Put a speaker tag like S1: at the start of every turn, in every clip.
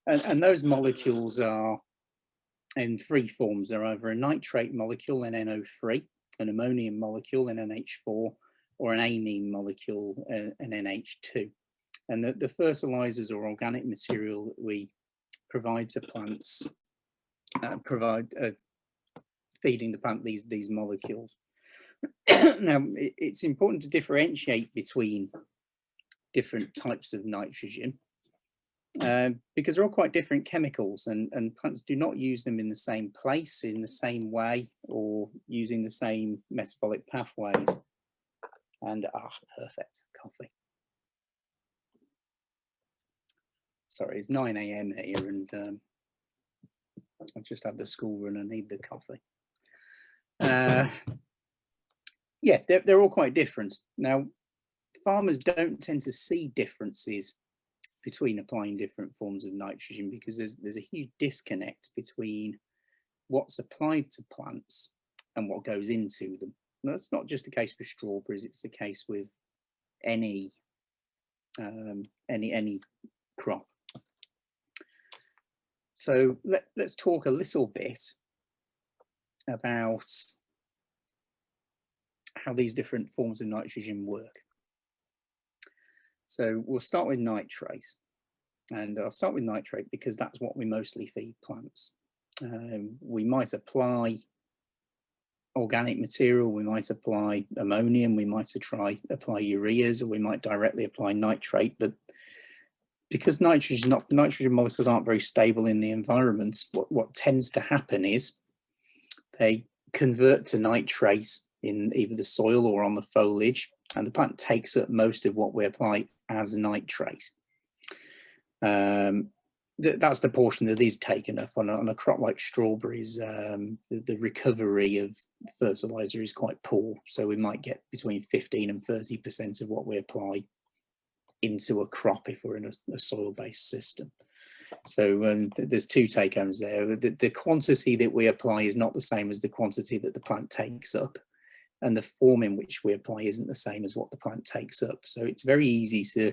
S1: And those molecules are in three forms. They're either a nitrate molecule, an NO3, an ammonium molecule, an NH4, or an amine molecule, an NH2. And the fertilizers or organic material that we provide to plants feeding the plant these molecules. Now, it's important to differentiate between different types of nitrogen because they're all quite different chemicals, and plants do not use them in the same place, in the same way, or using the same metabolic pathways. And perfect, coffee. Sorry, it's 9 AM here, and I've just had the school run. I need the coffee. Yeah, they're all quite different. Now, farmers don't tend to see differences between applying different forms of nitrogen because there's a huge disconnect between what's applied to plants and what goes into them. And that's not just the case with strawberries; it's the case with any crop. So let's talk a little bit about how these different forms of nitrogen work. So we'll start with nitrate, and I'll start with nitrate because that's what we mostly feed plants. We might apply organic material, we might apply ammonium, we might apply ureas, or we might directly apply nitrate, but because nitrogen molecules aren't very stable in the environment, what tends to happen is they convert to nitrate in either the soil or on the foliage, and the plant takes up most of what we apply as nitrate. That's the portion that is taken up. On a crop like strawberries, the recovery of fertilizer is quite poor, so we might get between 15 and 30% of what we apply into a crop if we're in a soil-based system. So there's two take-homes there. The quantity that we apply is not the same as the quantity that the plant takes up, and the form in which we apply isn't the same as what the plant takes up. So it's very easy to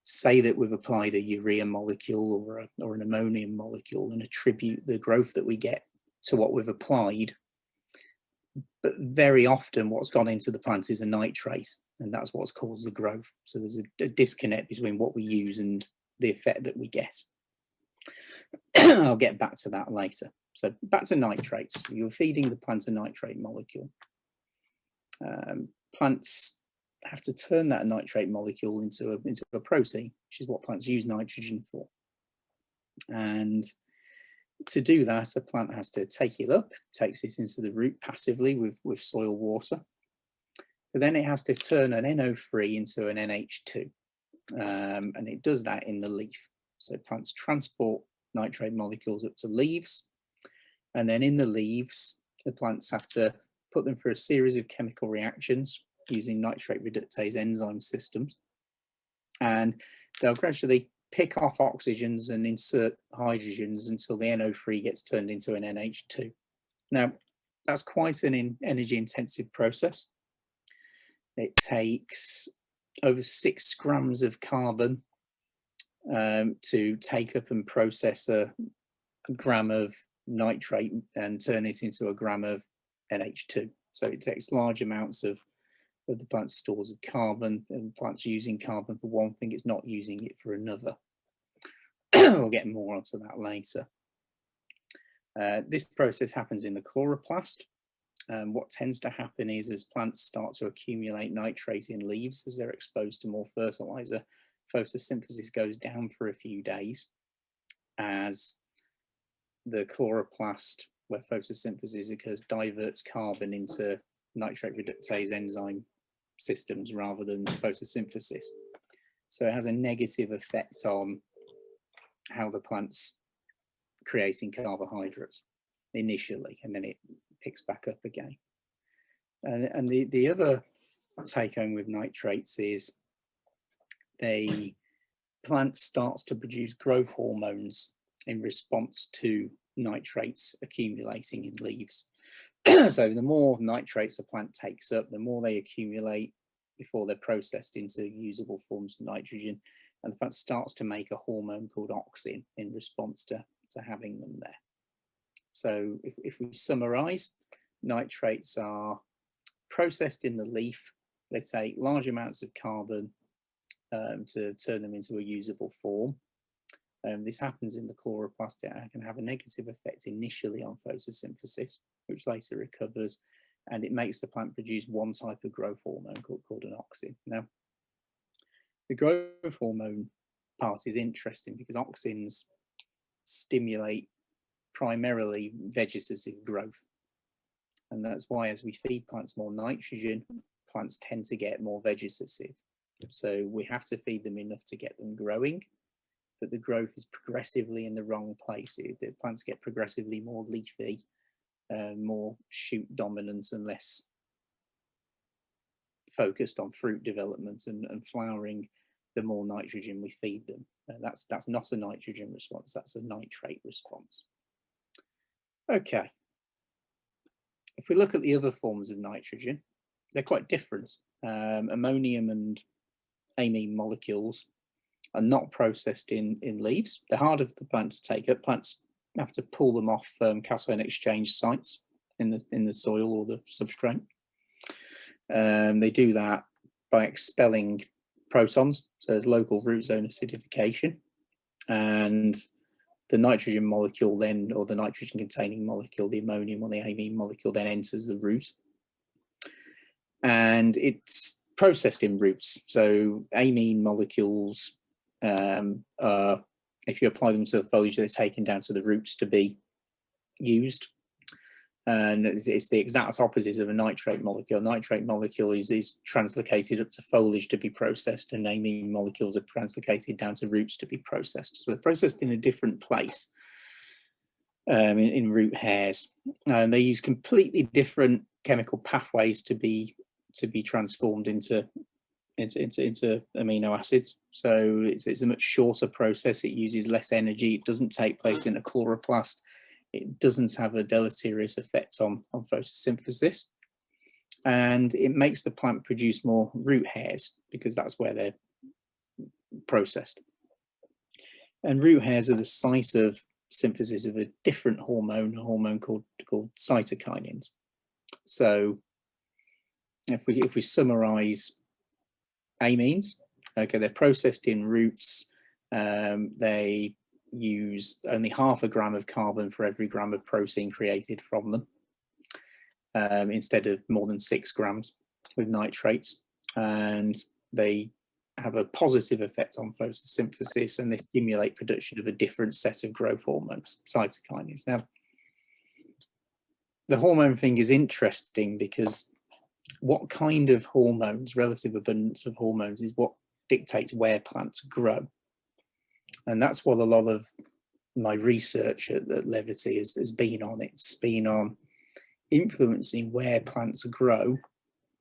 S1: say that we've applied a urea molecule or an ammonium molecule and attribute the growth that we get to what we've applied. But very often what's gone into the plant is a nitrate, and that's what's caused the growth. So there's a disconnect between what we use and the effect that we get. I'll get back to that later. So back to nitrates. You're feeding the plant a nitrate molecule. Plants have to turn that nitrate molecule into a protein, which is what plants use nitrogen for. And to do that, a plant has to take it up, takes it into the root passively with soil water. But then it has to turn an NO3 into an NH2, and it does that in the leaf. So plants transport nitrate molecules up to leaves, and then in the leaves, the plants have to put them through a series of chemical reactions using nitrate reductase enzyme systems, and they'll gradually pick off oxygens and insert hydrogens until the NO3 gets turned into an NH2. Now, that's quite an energy intensive process. It takes over 6 grams of carbon to take up and process a gram of nitrate and turn it into a gram of NH2. So it takes large amounts of the plant's stores of carbon, and the plant's using carbon for one thing, it's not using it for another. We'll get more onto that later. This process happens in the chloroplast. What tends to happen is as plants start to accumulate nitrate in leaves, as they're exposed to more fertilizer, photosynthesis goes down for a few days as the chloroplast, where photosynthesis occurs, diverts carbon into nitrate reductase enzyme systems rather than photosynthesis. So it has a negative effect on how the plant's creating carbohydrates initially, and then it picks back up again. And the other take home with nitrates is the plant starts to produce growth hormones in response to nitrates accumulating in leaves. So the more nitrates a plant takes up, the more they accumulate before they're processed into usable forms of nitrogen, and the plant starts to make a hormone called auxin in response to having them there. So if we summarize, nitrates are processed in the leaf. They take large amounts of carbon to turn them into a usable form. This happens in the chloroplast and can have a negative effect initially on photosynthesis, which later recovers, and it makes the plant produce one type of growth hormone called an auxin. Now, the growth hormone part is interesting because auxins stimulate primarily vegetative growth, and that's why as we feed plants more nitrogen, plants tend to get more vegetative. So we have to feed them enough to get them growing, but the growth is progressively in the wrong place. The plants get progressively more leafy, more shoot dominant, and less focused on fruit development and flowering the more nitrogen we feed them. That's not a nitrogen response, that's a nitrate response. Okay, if we look at the other forms of nitrogen, they're quite different. Ammonium and amine molecules are not processed in leaves. They're harder for the plant to take up. Plants have to pull them off cation exchange sites in the soil or the substrate. They do that by expelling protons, so there's local root zone acidification, and the nitrogen molecule then, or the nitrogen containing molecule, the ammonium or the amine molecule, then enters the root, and it's processed in roots. So amine molecules, if you apply them to the foliage, they're taken down to the roots to be used. And it's the exact opposite of a nitrate molecule. A nitrate molecule is translocated up to foliage to be processed, and amine molecules are translocated down to roots to be processed. So they're processed in a different place, in root hairs. And they use completely different chemical pathways to be transformed into amino acids. So it's a much shorter process. It uses less energy. It doesn't take place in a chloroplast. It doesn't have a deleterious effect on photosynthesis, and it makes the plant produce more root hairs because that's where they're processed. And root hairs are the site of synthesis of a different hormone, a hormone called cytokinins. So if we summarize amines, okay, they're processed in roots. They use only 0.5 gram of carbon for every gram of protein created from them, instead of more than 6 grams with nitrates, and they have a positive effect on photosynthesis, and they stimulate production of a different set of growth hormones, cytokinins. Now, the hormone thing is interesting because what kind of hormones, relative abundance of hormones, is what dictates where plants grow. And that's what a lot of my research at Levity has been on. It's been on influencing where plants grow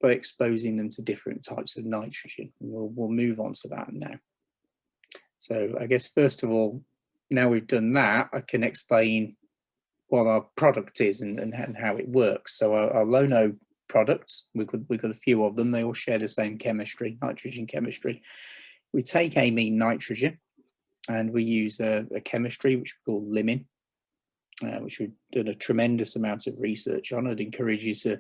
S1: by exposing them to different types of nitrogen. And we'll move on to that now. So I guess first of all, now we've done that, I can explain what our product is and how it works. So our Lono products, we've got a few of them. They all share the same chemistry, nitrogen chemistry. We take amine nitrogen, and we use a chemistry which we call limin, which we've done a tremendous amount of research on. I'd encourage you to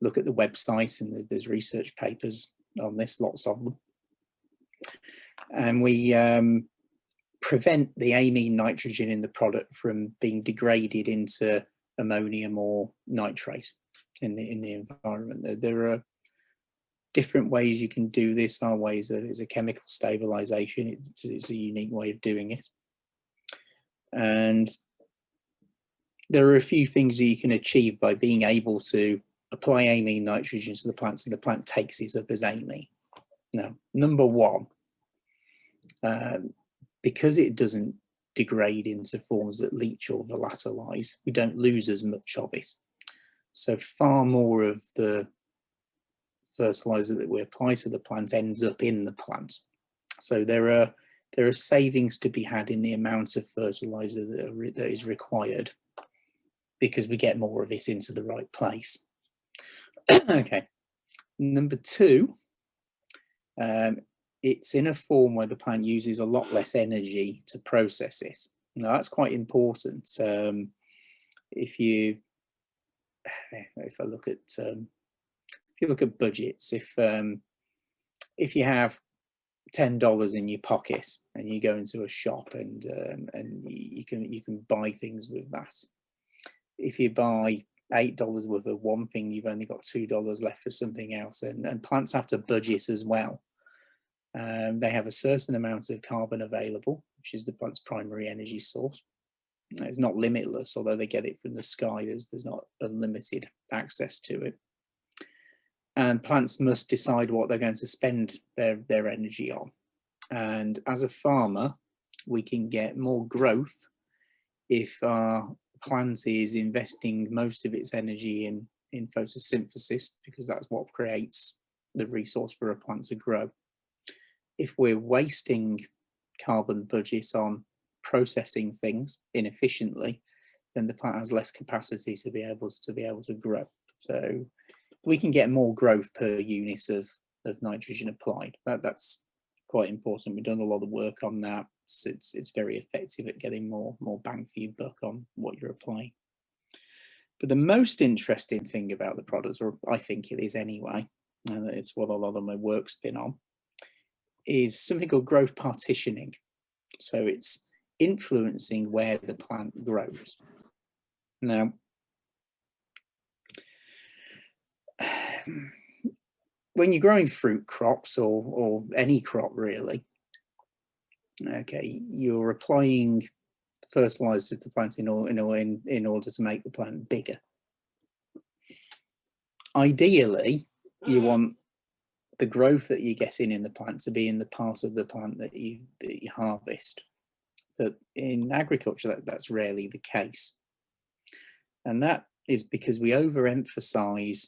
S1: look at the website, and there's research papers on this, lots of them. And we prevent the amine nitrogen in the product from being degraded into ammonium or nitrate in the environment. There are different ways you can do this. Our way is a chemical stabilization. It's a unique way of doing it. And there are a few things that you can achieve by being able to apply amine nitrogen to the plant so the plant takes it up as amine. Now, number one, because it doesn't degrade into forms that leach or volatilize, we don't lose as much of it. So far more of the fertilizer that we apply to the plant ends up in the plant. So there are savings to be had in the amount of fertilizer that is required, because we get more of it into the right place. Okay. Number two, it's in a form where the plant uses a lot less energy to process it. Now that's quite important. If I look at budgets, if you have $10 in your pocket and you go into a shop and you can buy things with that. If you buy $8 worth of one thing, you've only got $2 left for something else. And plants have to budget as well. They have a certain amount of carbon available, which is the plant's primary energy source. It's not limitless, although they get it from the sky. There's not unlimited access to it. And plants must decide what they're going to spend their energy on. And as a farmer, we can get more growth if our plant is investing most of its energy in photosynthesis, because that's what creates the resource for a plant to grow. If we're wasting carbon budget on processing things inefficiently, then the plant has less capacity to be able to grow. So we can get more growth per unit of nitrogen applied. That's quite important. We've done a lot of work on that. It's very effective at getting more bang for your buck on what you're applying. But the most interesting thing about the products, or I think it is anyway, and it's what a lot of my work's been on, is something called growth partitioning. So it's influencing where the plant grows. Now, when you're growing fruit crops or any crop really, okay, you're applying fertilizer to the plant in order to make the plant bigger. Ideally, you want the growth that you're getting in the plant to be in the part of the plant that you harvest. But in agriculture, that's rarely the case. And that is because we overemphasize,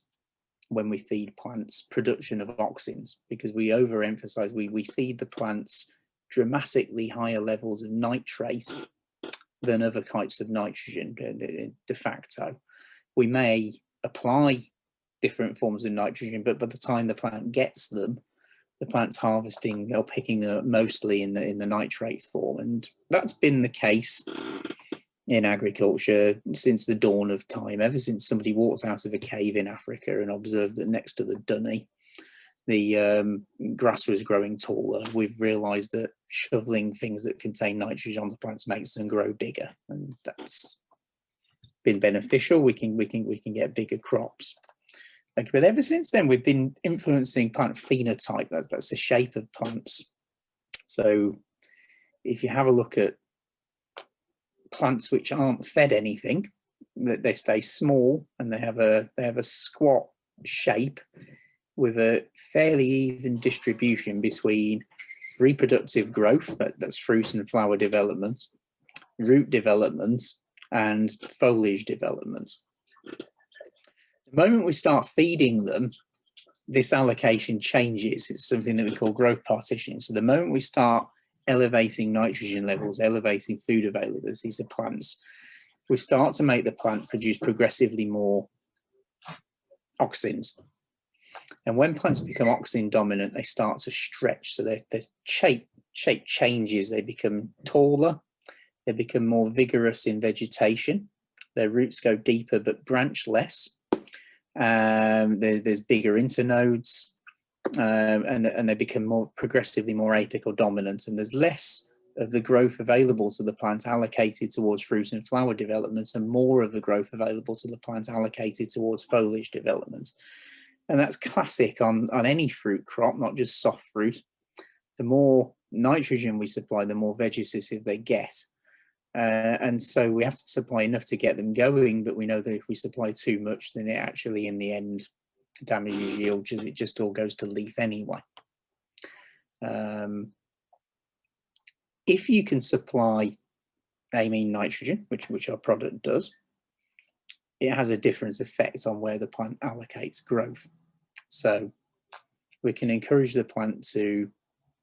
S1: when we feed plants, production of auxins, because we overemphasize, we feed the plants dramatically higher levels of nitrate than other types of nitrogen de facto. We may apply different forms of nitrogen, but by the time the plant gets them, the plant's harvesting or picking them up mostly in the nitrate form. And that's been the case in agriculture since the dawn of time, ever since somebody walked out of a cave in Africa and observed that next to the dunny, the grass was growing taller. We've realized that shoveling things that contain nitrogen on the plants makes them grow bigger, and that's been beneficial. We can get bigger crops. Okay, but ever since then, we've been influencing plant phenotype. That's the shape of plants. So if you have a look at plants which aren't fed anything, they stay small and they have a squat shape with a fairly even distribution between reproductive growth, that's fruit and flower development, root development, and foliage development. The moment we start feeding them, this allocation changes. It's something that we call growth partitioning. So the moment we start elevating nitrogen levels, elevating food availability to plants, we start to make the plant produce progressively more auxins. And when plants become auxin dominant, they start to stretch. So their shape changes. They become taller. They become more vigorous in vegetation. Their roots go deeper but branch less. There's bigger internodes, and they become progressively more apical dominant. And there's less of the growth available to the plant allocated towards fruit and flower development, and more of the growth available to the plant allocated towards foliage development. And that's classic on any fruit crop, not just soft fruit. The more nitrogen we supply, the more vegetative they get. And so we have to supply enough to get them going, but we know that if we supply too much, then it actually in the end damages yield, because it just all goes to leaf anyway. If you can supply amine nitrogen, which our product does, it has a different effect on where the plant allocates growth. So we can encourage the plant to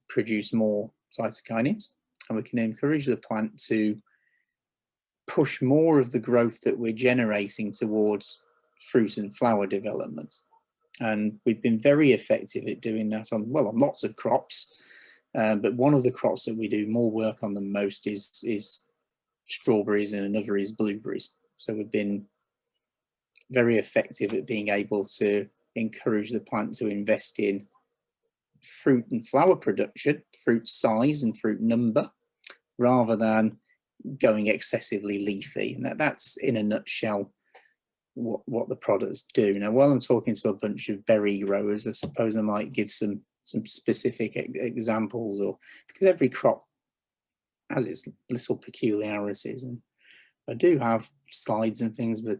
S1: produce more cytokinins, and we can encourage the plant to push more of the growth that we're generating towards fruit and flower development. And we've been very effective at doing that on lots of crops. But one of the crops that we do more work on than most is strawberries, and another is blueberries. So we've been very effective at being able to encourage the plant to invest in fruit and flower production, fruit size and fruit number, rather than going excessively leafy. And that's in a nutshell what the products do. Now, while I'm talking to a bunch of berry growers, I suppose I might give some specific examples, or because every crop has its little peculiarities, and I do have slides and things, but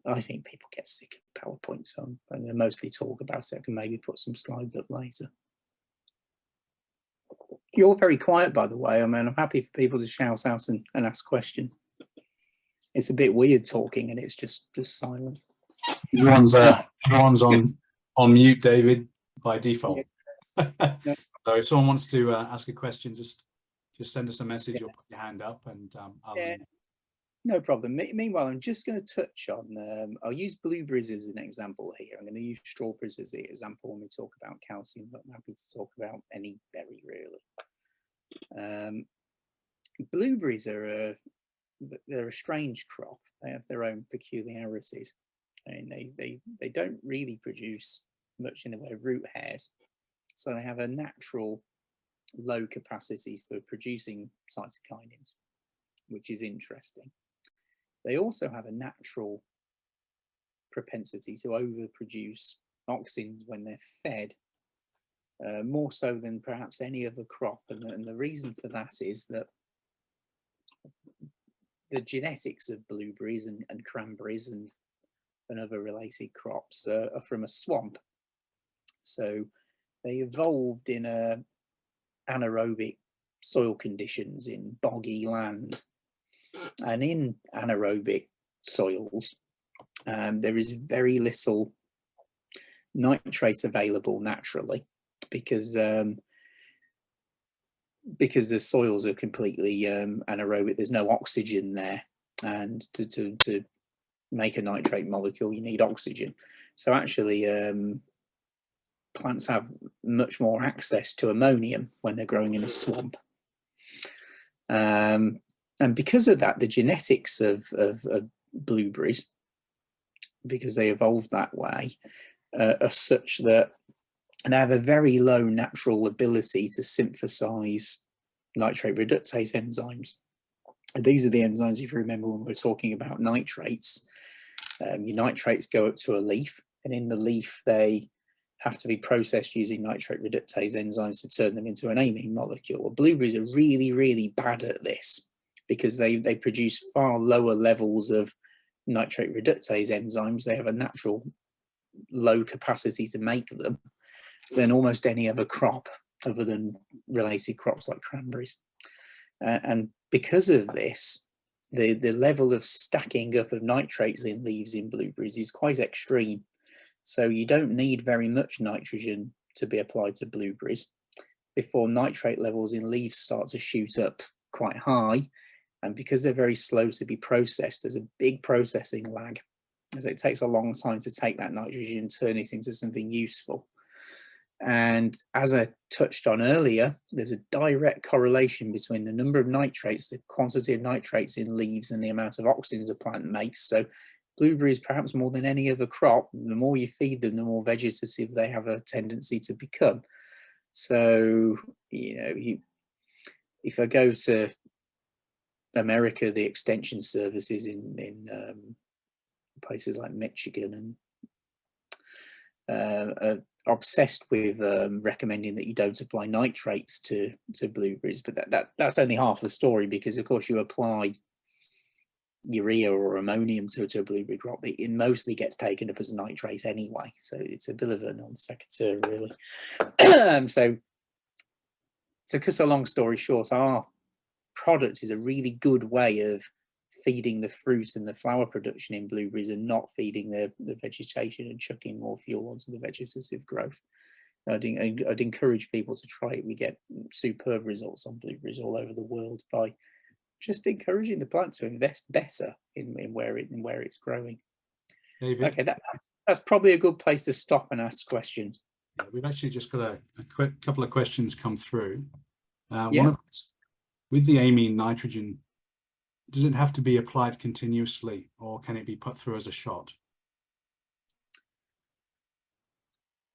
S1: I think people get sick of PowerPoint, so I'm going to mostly talk about it. I can maybe put some slides up later. You're very quiet, by the way. I mean, I'm happy for people to shout out and ask questions. It's a bit weird talking and it's just silent.
S2: Everyone's on mute, David, by default. Yeah. So if someone wants to ask a question, just send us a message or put your hand up, and I'll.
S1: No problem. Meanwhile, I'm just going to touch on, I'll use blueberries as an example here. I'm going to use strawberries as the example when we talk about calcium, but I'm happy to talk about any berry, really. Blueberries are they're a strange crop. They have their own peculiarities. I mean, they don't really produce much in the way of root hairs, so they have a natural low capacity for producing cytokinins, which is interesting. They also have a natural propensity to overproduce auxins when they're fed, more so than perhaps any other crop. And the reason for that is that the genetics of blueberries and cranberries and other related crops are from a swamp. So they evolved in anaerobic soil conditions in boggy land. And in anaerobic soils, there is very little nitrate available naturally, because the soils are completely anaerobic. There's no oxygen there, and to make a nitrate molecule, you need oxygen. So actually, plants have much more access to ammonium when they're growing in a swamp. And because of that, the genetics of blueberries, because they evolved that way, are such that they have a very low natural ability to synthesize nitrate reductase enzymes. And these are the enzymes, if you remember when we were talking about nitrates. Your nitrates go up to a leaf, and in the leaf they have to be processed using nitrate reductase enzymes to turn them into an amine molecule. Blueberries are really, really bad at this, because they produce far lower levels of nitrate reductase enzymes. They have a natural low capacity to make them than almost any other crop, other than related crops like cranberries. And because of this, the level of stacking up of nitrates in leaves in blueberries is quite extreme. So you don't need very much nitrogen to be applied to blueberries before nitrate levels in leaves start to shoot up quite high. And because they're very slow to be processed, there's a big processing lag. So it takes a long time to take that nitrogen and turn it into something useful. And as I touched on earlier, there's a direct correlation between the number of nitrates, the quantity of nitrates in leaves, and the amount of auxins a plant makes. So blueberries, perhaps more than any other crop, the more you feed them, the more vegetative they have a tendency to become. So, if I go to America, the extension services in places like Michigan and are obsessed with recommending that you don't apply nitrates to blueberries, but that's only half the story, because of course you apply urea or ammonium to a blueberry crop, it mostly gets taken up as nitrate anyway, so it's a bit of a non sequitur, really. So to cut a long story short, our product is a really good way of feeding the fruit and the flower production in blueberries, and not feeding the vegetation and chucking more fuel onto the vegetative growth. I'd encourage people to try it. We get superb results on blueberries all over the world by just encouraging the plant to invest better in where it's growing.
S2: David?
S1: Okay, that's probably a good place to stop and ask questions.
S2: We've actually just got a quick couple of questions come through.
S1: Yeah.
S2: One of us, with the amine nitrogen, does it have to be applied continuously, or can it be put through as a shot?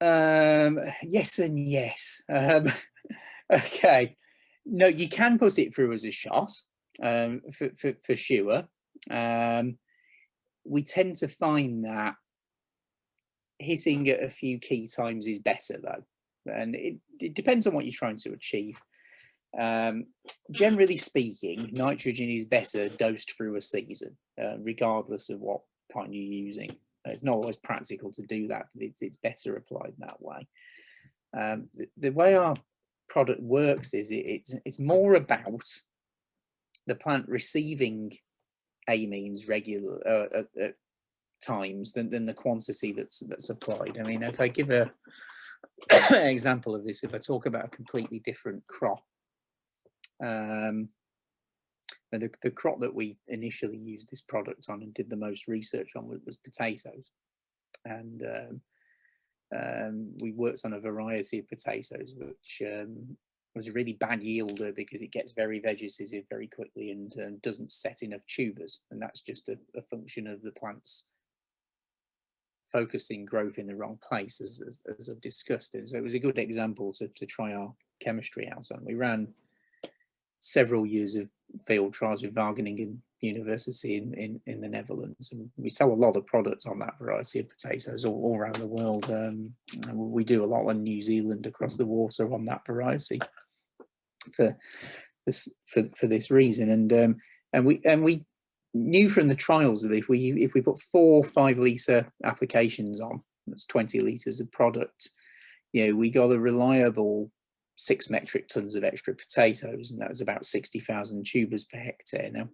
S1: Yes and yes. Okay. No, you can put it through as a shot, for sure. We tend to find that hitting it a few key times is better, though, and it depends on what you're trying to achieve. Generally speaking, nitrogen is better dosed through a season, regardless of what plant you're using. It's not always practical to do that, but it's better applied that way. The way our product works is it's more about the plant receiving amines regular at times than the quantity that's applied. I mean, if I give a example of this, if I talk about a completely different crop, the crop that we initially used this product on and did the most research on was potatoes, and we worked on a variety of potatoes which was a really bad yielder because it gets very vegetative very quickly and doesn't set enough tubers, and that's just a function of the plant's focusing growth in the wrong place, as I've discussed. And so it was a good example to try our chemistry out on. We ran several years of field trials with Wageningen University in the Netherlands, and we sell a lot of products on that variety of potatoes all around the world. We do a lot on New Zealand across the water on that variety for this reason, and we knew from the trials that if we put 4 5-litre applications on, that's 20 litres of product, we got a reliable 6 metric tons of extra potatoes, and that was about 60,000 tubers per hectare. Now,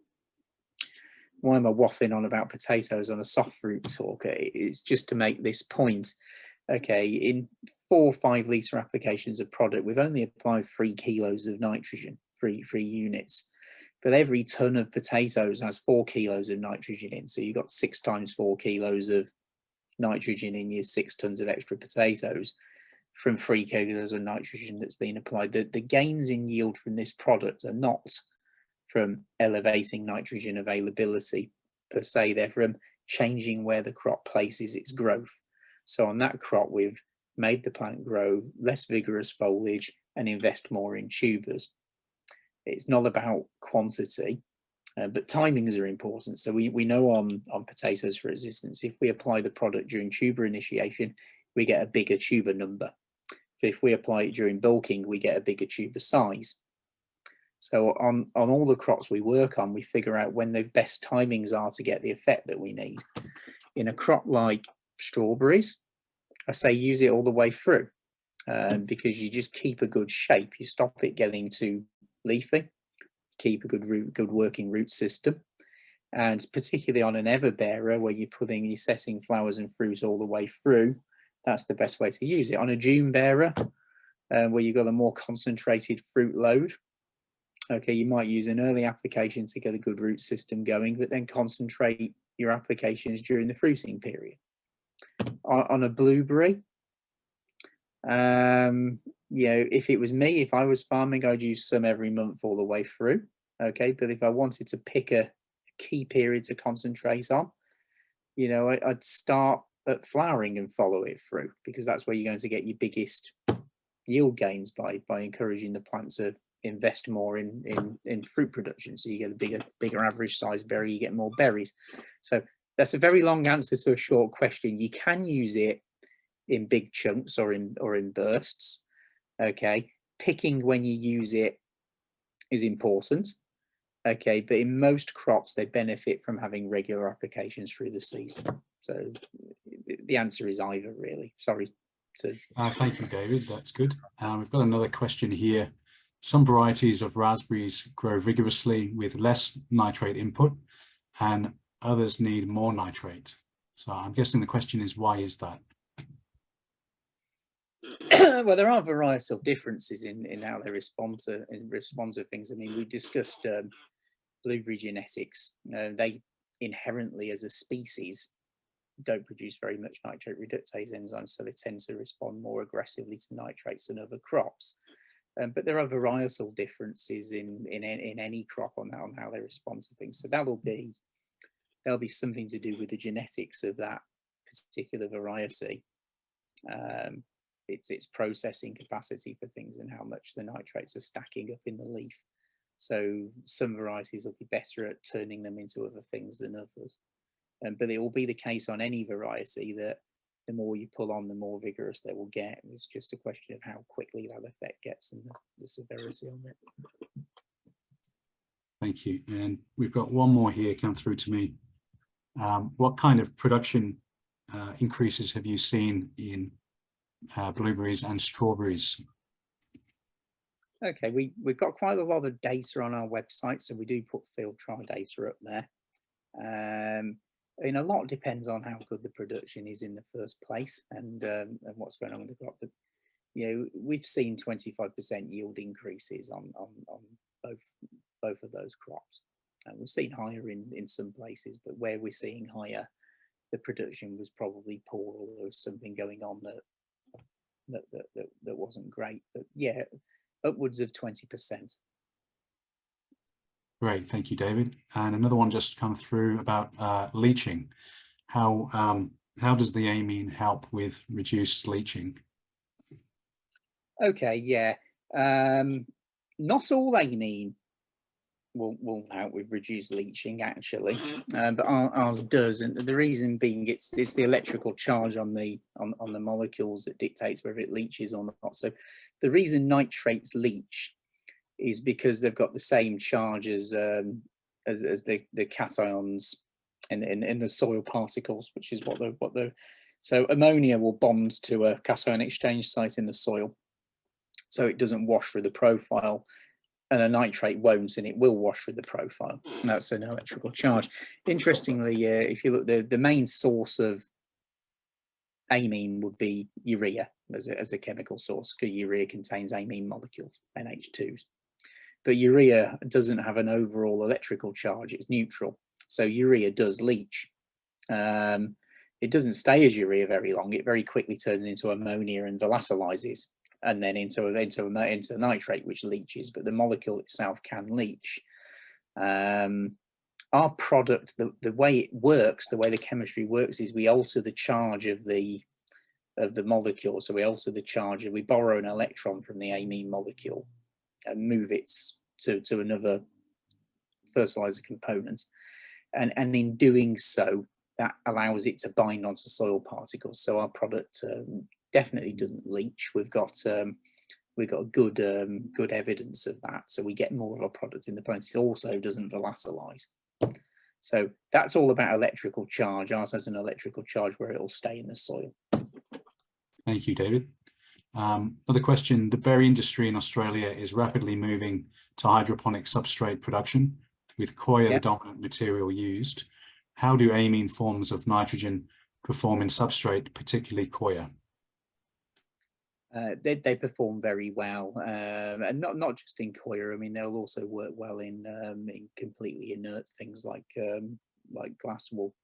S1: why am I waffling on about potatoes on a soft fruit talk? It's just to make this point. Okay, in 4 5-litre applications of product, we've only applied 3 kilos of nitrogen, 3 units. But every ton of potatoes has 4 kilos of nitrogen in. So you've got 6 times 4 kilos of nitrogen in your 6 tons of extra potatoes from 3 kilos of nitrogen that's been applied. The gains in yield from this product are not from elevating nitrogen availability per se. They're from changing where the crop places its growth. So on that crop, we've made the plant grow less vigorous foliage and invest more in tubers. It's not about quantity, but timings are important. So we know on potatoes, for instance, if we apply the product during tuber initiation, we get a bigger tuber number. But if we apply it during bulking, we get a bigger tuber size. So on all the crops we work on, we figure out when the best timings are to get the effect that we need. In a crop like strawberries, I say use it all the way through, because you just keep a good shape. You stop it getting too leafy, keep a good working root system, and particularly on an everbearer where you're setting flowers and fruit all the way through, that's the best way to use it. On a June bearer, where you've got a more concentrated fruit load, okay, you might use an early application to get a good root system going, but then concentrate your applications during the fruiting period. On a blueberry, if it was me, if I was farming, I'd use some every month all the way through. Okay, but if I wanted to pick a key period to concentrate on, I'd start at flowering and follow it through, because that's where you're going to get your biggest yield gains by encouraging the plant to invest more in fruit production. So you get a bigger average size berry, you get more berries. So that's a very long answer to a short question. You can use it in big chunks or in bursts. Okay, picking when you use it is important. Okay, but in most crops they benefit from having regular applications through the season. So the answer is either, really. Sorry to
S2: thank you, David, that's good. We've got another question here. Some varieties of raspberries grow vigorously with less nitrate input, and others need more nitrate. So I'm guessing the question is, why is that?
S1: Well, there are a variety of differences in how they respond to things. I mean, we discussed blueberry genetics. They inherently, as a species, don't produce very much nitrate reductase enzymes, so they tend to respond more aggressively to nitrates than other crops. But there are varietal differences in any crop on how they respond to things. So there'll be something to do with the genetics of that particular variety, its processing capacity for things, and how much the nitrates are stacking up in the leaf. So some varieties will be better at turning them into other things than others. But it will be the case on any variety that the more you pull on, the more vigorous they will get. It's just a question of how quickly that effect gets and the severity on it.
S2: Thank you. And we've got one more here come through to me. What kind of production increases have you seen in blueberries and strawberries?
S1: Okay, we've got quite a lot of data on our website, so we do put field trial data up there. I mean, a lot depends on how good the production is in the first place and what's going on with the crop. But we've seen 25% yield increases on both of those crops, and we've seen higher in some places. But where we're seeing higher, the production was probably poor, or there was something going on that wasn't great. But yeah, upwards of 20%.
S2: Great, thank you, David. And another one just come through about leaching. How does the amine help with reduced leaching?
S1: Okay, yeah. Not all amine will help with reduced leaching, actually, but ours does, and the reason being it's the electrical charge on the molecules that dictates whether it leaches or not. So the reason nitrates leach is because they've got the same charge as the cations in the soil particles, which is what they're. So ammonia will bond to a cation exchange site in the soil, so it doesn't wash through the profile, and a nitrate won't, and it will wash through the profile. And that's an electrical charge. Interestingly, if you look, the main source of amine would be urea as a chemical source, because urea contains amine molecules, NH2s. But urea doesn't have an overall electrical charge, it's neutral. So urea does leach. It doesn't stay as urea very long. It very quickly turns into ammonia and volatilizes, and then into nitrate, which leaches, but the molecule itself can leach. Our product, the way it works, the way the chemistry works, is we alter the charge of the molecule. So we alter the charge, we borrow an electron from the amine molecule and move it to another fertilizer component, and in doing so, that allows it to bind onto soil particles. So our product definitely doesn't leach. We've got good evidence of that. So we get more of our product in the plant. It also doesn't volatilize. So that's all about electrical charge. Ours has an electrical charge where it will stay in the soil.
S2: Thank you, David. Another question: the berry industry in Australia is rapidly moving to hydroponic substrate production, with coir the dominant material used. How do amine forms of nitrogen perform in substrate, particularly coir?
S1: They perform very well, and not just in coir. I mean, they'll also work well in completely inert things like glass wool.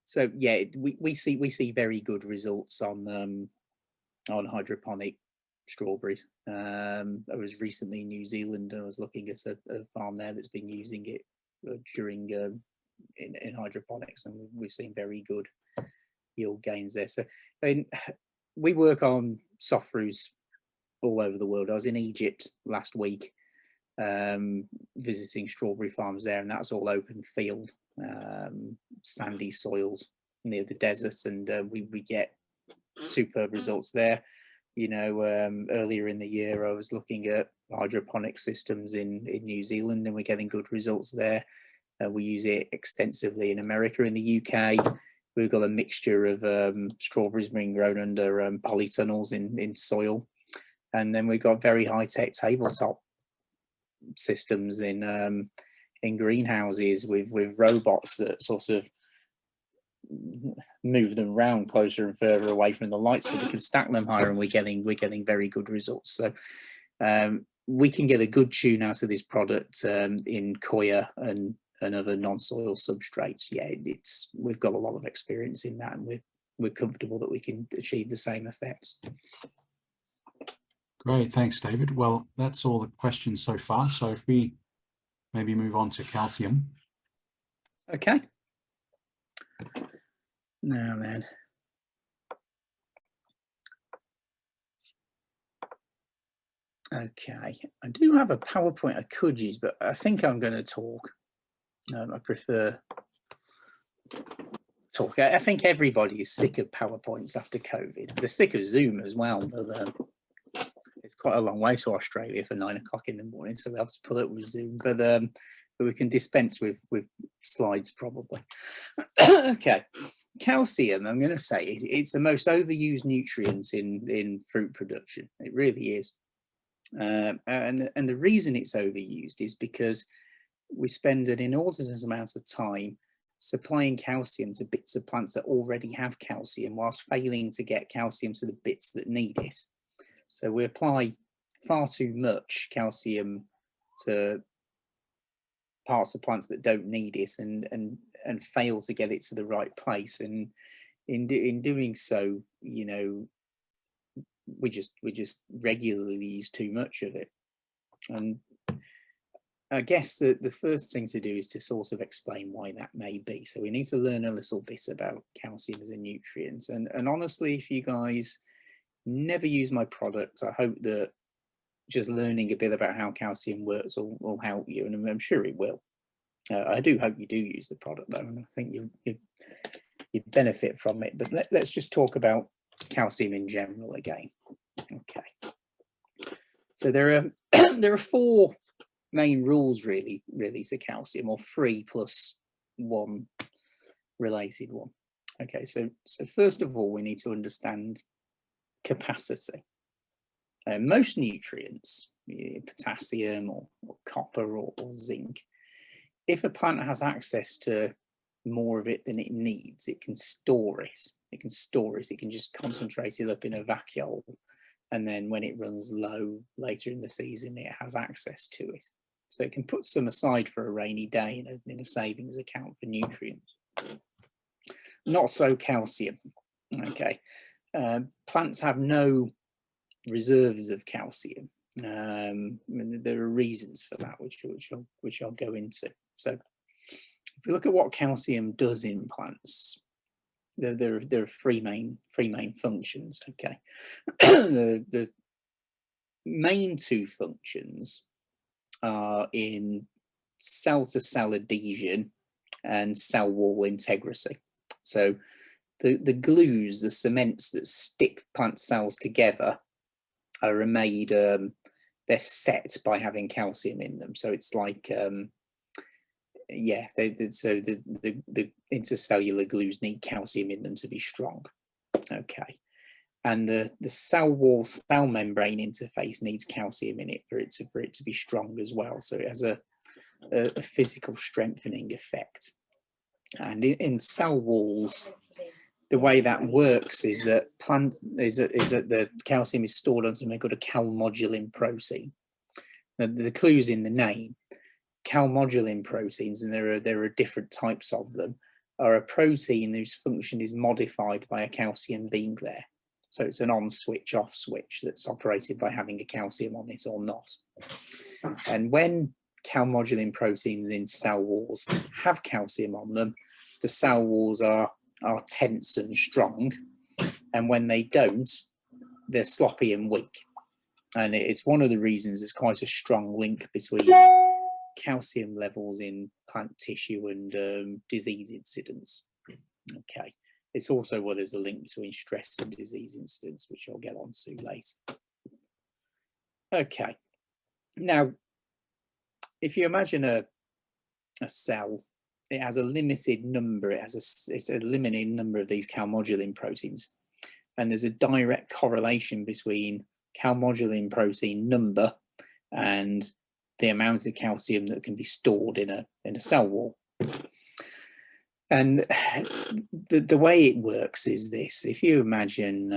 S1: So yeah, we see very good results on hydroponic strawberries. I was recently in New Zealand, and I was looking at a farm there that's been using it during in hydroponics, and we've seen very good yield gains there. So I mean, we work on soft fruits all over the world. I was in Egypt last week, visiting strawberry farms there, and that's all open field, sandy soils near the desert, and we get superb results there. Earlier in the year I was looking at hydroponic systems in New Zealand, and we're getting good results there. We use it extensively in America. In the UK, we've got a mixture of strawberries being grown under polytunnels in soil, and then we've got very high-tech tabletop systems in greenhouses with robots that sort of move them around closer and further away from the light, so we can stack them higher, and we're getting very good results. So we can get a good tune out of this product in coir and and other non-soil substrates, yeah, we've got a lot of experience in that, and we're comfortable that we can achieve the same effects.
S2: Great, thanks, David. Well, that's all the questions so far. So if we maybe move on to calcium.
S1: Okay. Now then. Okay, I do have a PowerPoint I could use, but I think I'm going to talk. I prefer talk. I think everybody is sick of PowerPoints after COVID. They're sick of Zoom as well, but it's quite a long way to Australia for 9 o'clock in the morning, so we have to put it with Zoom. But we can dispense with slides probably. Okay, calcium. I'm going to say it's the most overused nutrient in fruit production. It really is. And the reason it's overused is because we spend an inordinate amount of time supplying calcium to bits of plants that already have calcium, whilst failing to get calcium to the bits that need it. So we apply far too much calcium to parts of plants that don't need it, and fail to get it to the right place. And in doing so, you know, we just regularly use too much of it. And I guess the first thing to do is to sort of explain why that may be. So we need to learn a little bit about calcium as a nutrient. And honestly, if you guys never use my product, I hope that just learning a bit about how calcium works will help you, and I'm sure it will. I do hope you do use the product though, and I think you benefit from it. But let's just talk about calcium in general again. Okay. So there are 4 main rules really to calcium, or 3 plus 1 related one. Okay, so first of all, we need to understand capacity. Most nutrients, potassium or copper or zinc, if a plant has access to more of it than it needs, it can store it. It can just concentrate it up in a vacuole, and then when it runs low later in the season, it has access to it. So it can put some aside for a rainy day in a savings account for nutrients. Not so calcium. Okay, plants have no reserves of calcium. And there are reasons for that, which I'll go into. So if we look at what calcium does in plants, there are three main functions. Okay, the main 2 functions are in cell-to-cell adhesion and cell wall integrity. So the glues, the cements that stick plant cells together, are made, they're set by having calcium in them. So it's like, yeah, so the intercellular glues need calcium in them to be strong. Okay, and the cell wall, cell membrane interface needs calcium in it for it to be strong as well. So it has a physical strengthening effect. And in cell walls, the way that works is that the calcium is stored on something called a calmodulin protein. Now, the clue's in the name. Calmodulin proteins, and there are different types of them, are a protein whose function is modified by a calcium being there. So it's an on switch, off switch that's operated by having a calcium on it or not. And when calmodulin proteins in cell walls have calcium on them, the cell walls are tense and strong, and when they don't, they're sloppy and weak. And it's one of the reasons there's quite a strong link between calcium levels in plant tissue and disease incidence. Okay, it's also what is a link between stress and disease incidence, which I'll get on to later. Okay, now if you imagine a cell, it has a limited number, it's a limited number of these calmodulin proteins, and there's a direct correlation between calmodulin protein number and the amount of calcium that can be stored in a cell wall. And the way it works is this: if you imagine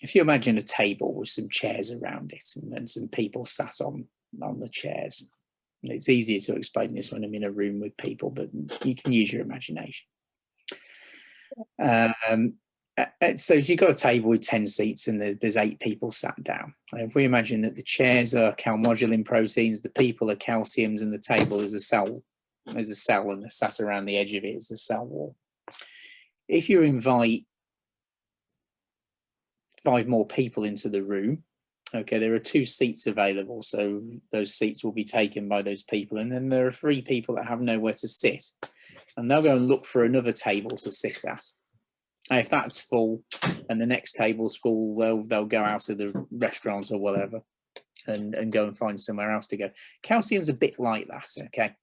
S1: a table with some chairs around it, and then some people sat on the chairs. It's easier to explain this when I'm in a room with people, but you can use your imagination. So if you've got a table with 10 seats and there's 8 people sat down, if we imagine that the chairs are calmodulin proteins, the people are calciums, and the table is a cell, and they're sat around the edge of it is the cell wall. If you invite 5 more people into the room, okay, there are 2 seats available, so those seats will be taken by those people, and then there are 3 people that have nowhere to sit, and they'll go and look for another table to sit at. And if that's full and the next table's full, they'll go out of the restaurants or whatever and go and find somewhere else to go. Calcium's a bit like that, okay?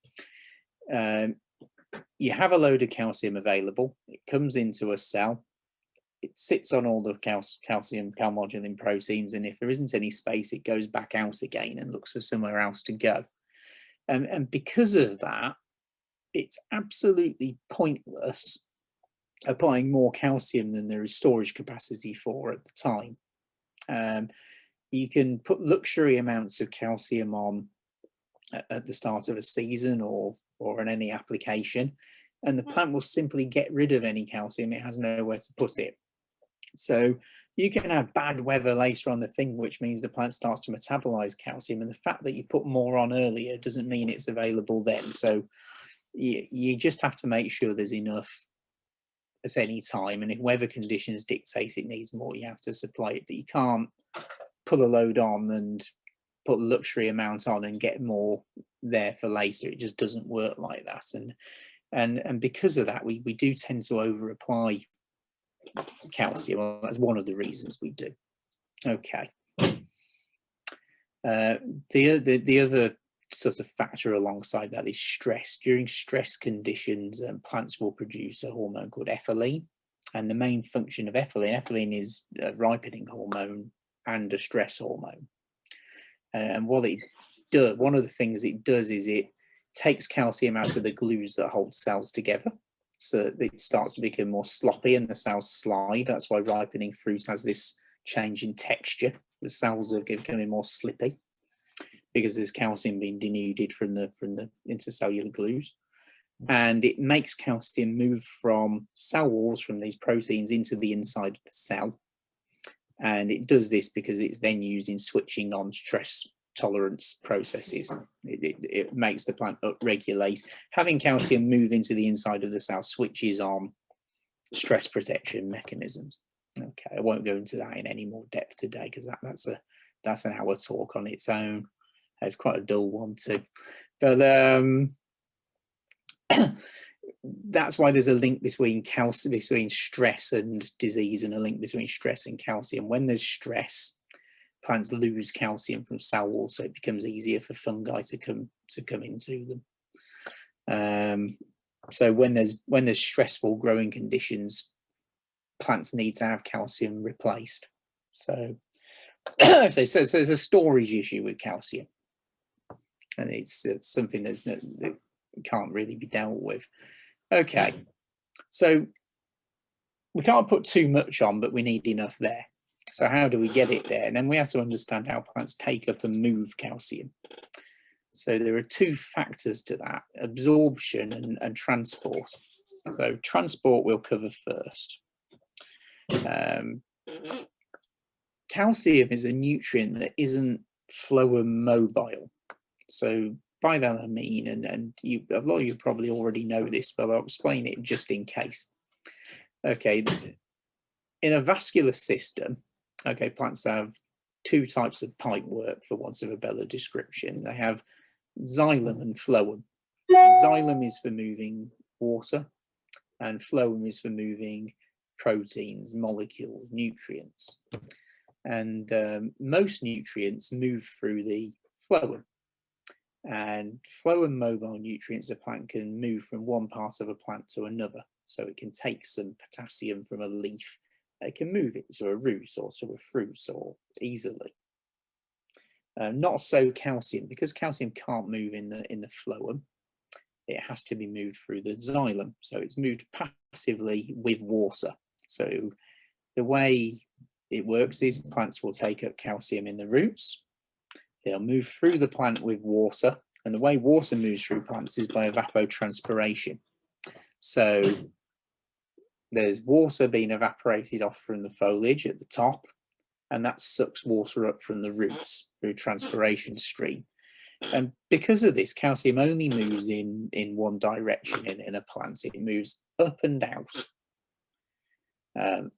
S1: You have a load of calcium available, it comes into a cell, it sits on all the calcium calmodulin proteins, and if there isn't any space, it goes back out again and looks for somewhere else to go. And because of that, it's absolutely pointless applying more calcium than there is storage capacity for at the time. You can put luxury amounts of calcium on at the start of a season or in any application, and the plant will simply get rid of any calcium. It has nowhere to put it. So you can have bad weather later on the thing, which means the plant starts to metabolize calcium, and the fact that you put more on earlier doesn't mean it's available then. So you just have to make sure there's enough at any time, and if weather conditions dictate it needs more, you have to supply it, but you can't pull a load on and put a luxury amount on and get more there for later. It just doesn't work like that, and because of that, we do tend to over apply calcium. Well, that's one of the reasons we do. Okay. The other sort of factor alongside that is stress. During stress conditions, plants will produce a hormone called ethylene, and the main function of ethylene is a ripening hormone and a stress hormone. And what it does, one of the things it does is it takes calcium out of the glues that hold cells together, so that it starts to become more sloppy and the cells slide. That's why ripening fruit has this change in texture. The cells are becoming more slippy because there's calcium being denuded from the intercellular glues, and it makes calcium move from cell walls, from these proteins, into the inside of the cell. And it does this because it's then used in switching on stress tolerance processes. It makes the plant upregulate. Having calcium move into the inside of the cell switches on stress protection mechanisms. Okay, I won't go into that in any more depth today because that's an hour talk on its own. It's quite a dull one too, but that's why there's a link between stress and disease, and a link between stress and calcium. When there's stress, plants lose calcium from cell walls, so it becomes easier for fungi to come into them. So when there's stressful growing conditions, plants need to have calcium replaced. So so there's a storage issue with calcium, and it's something that can't really be dealt with. Okay, so we can't put too much on, but we need enough there. So how do we get it there? And then we have to understand how plants take up and move calcium. So there are 2 factors to that: absorption and transport. So transport we'll cover first. Calcium is a nutrient that isn't phloem mobile. So by that I mean, and a lot of you probably already know this, but I'll explain it just in case. Okay, in a vascular system, okay, plants have 2 types of pipework, for want of a better description. They have xylem and phloem. Xylem is for moving water, and phloem is for moving proteins, molecules, nutrients. And most nutrients move through the phloem. And phloem mobile nutrients, a plant can move from one part of a plant to another. So it can take some potassium from a leaf, it can move it to a root or to a fruit or easily. Not so calcium, because calcium can't move in the phloem. It has to be moved through the xylem, so it's moved passively with water. So the way it works is plants will take up calcium in the roots. They'll move through the plant with water, And the way water moves through plants is by evapotranspiration. So there's water being evaporated off from the foliage at the top, and that sucks water up from the roots through transpiration stream. And because of this, calcium only moves in one direction in a plant. It moves up and out.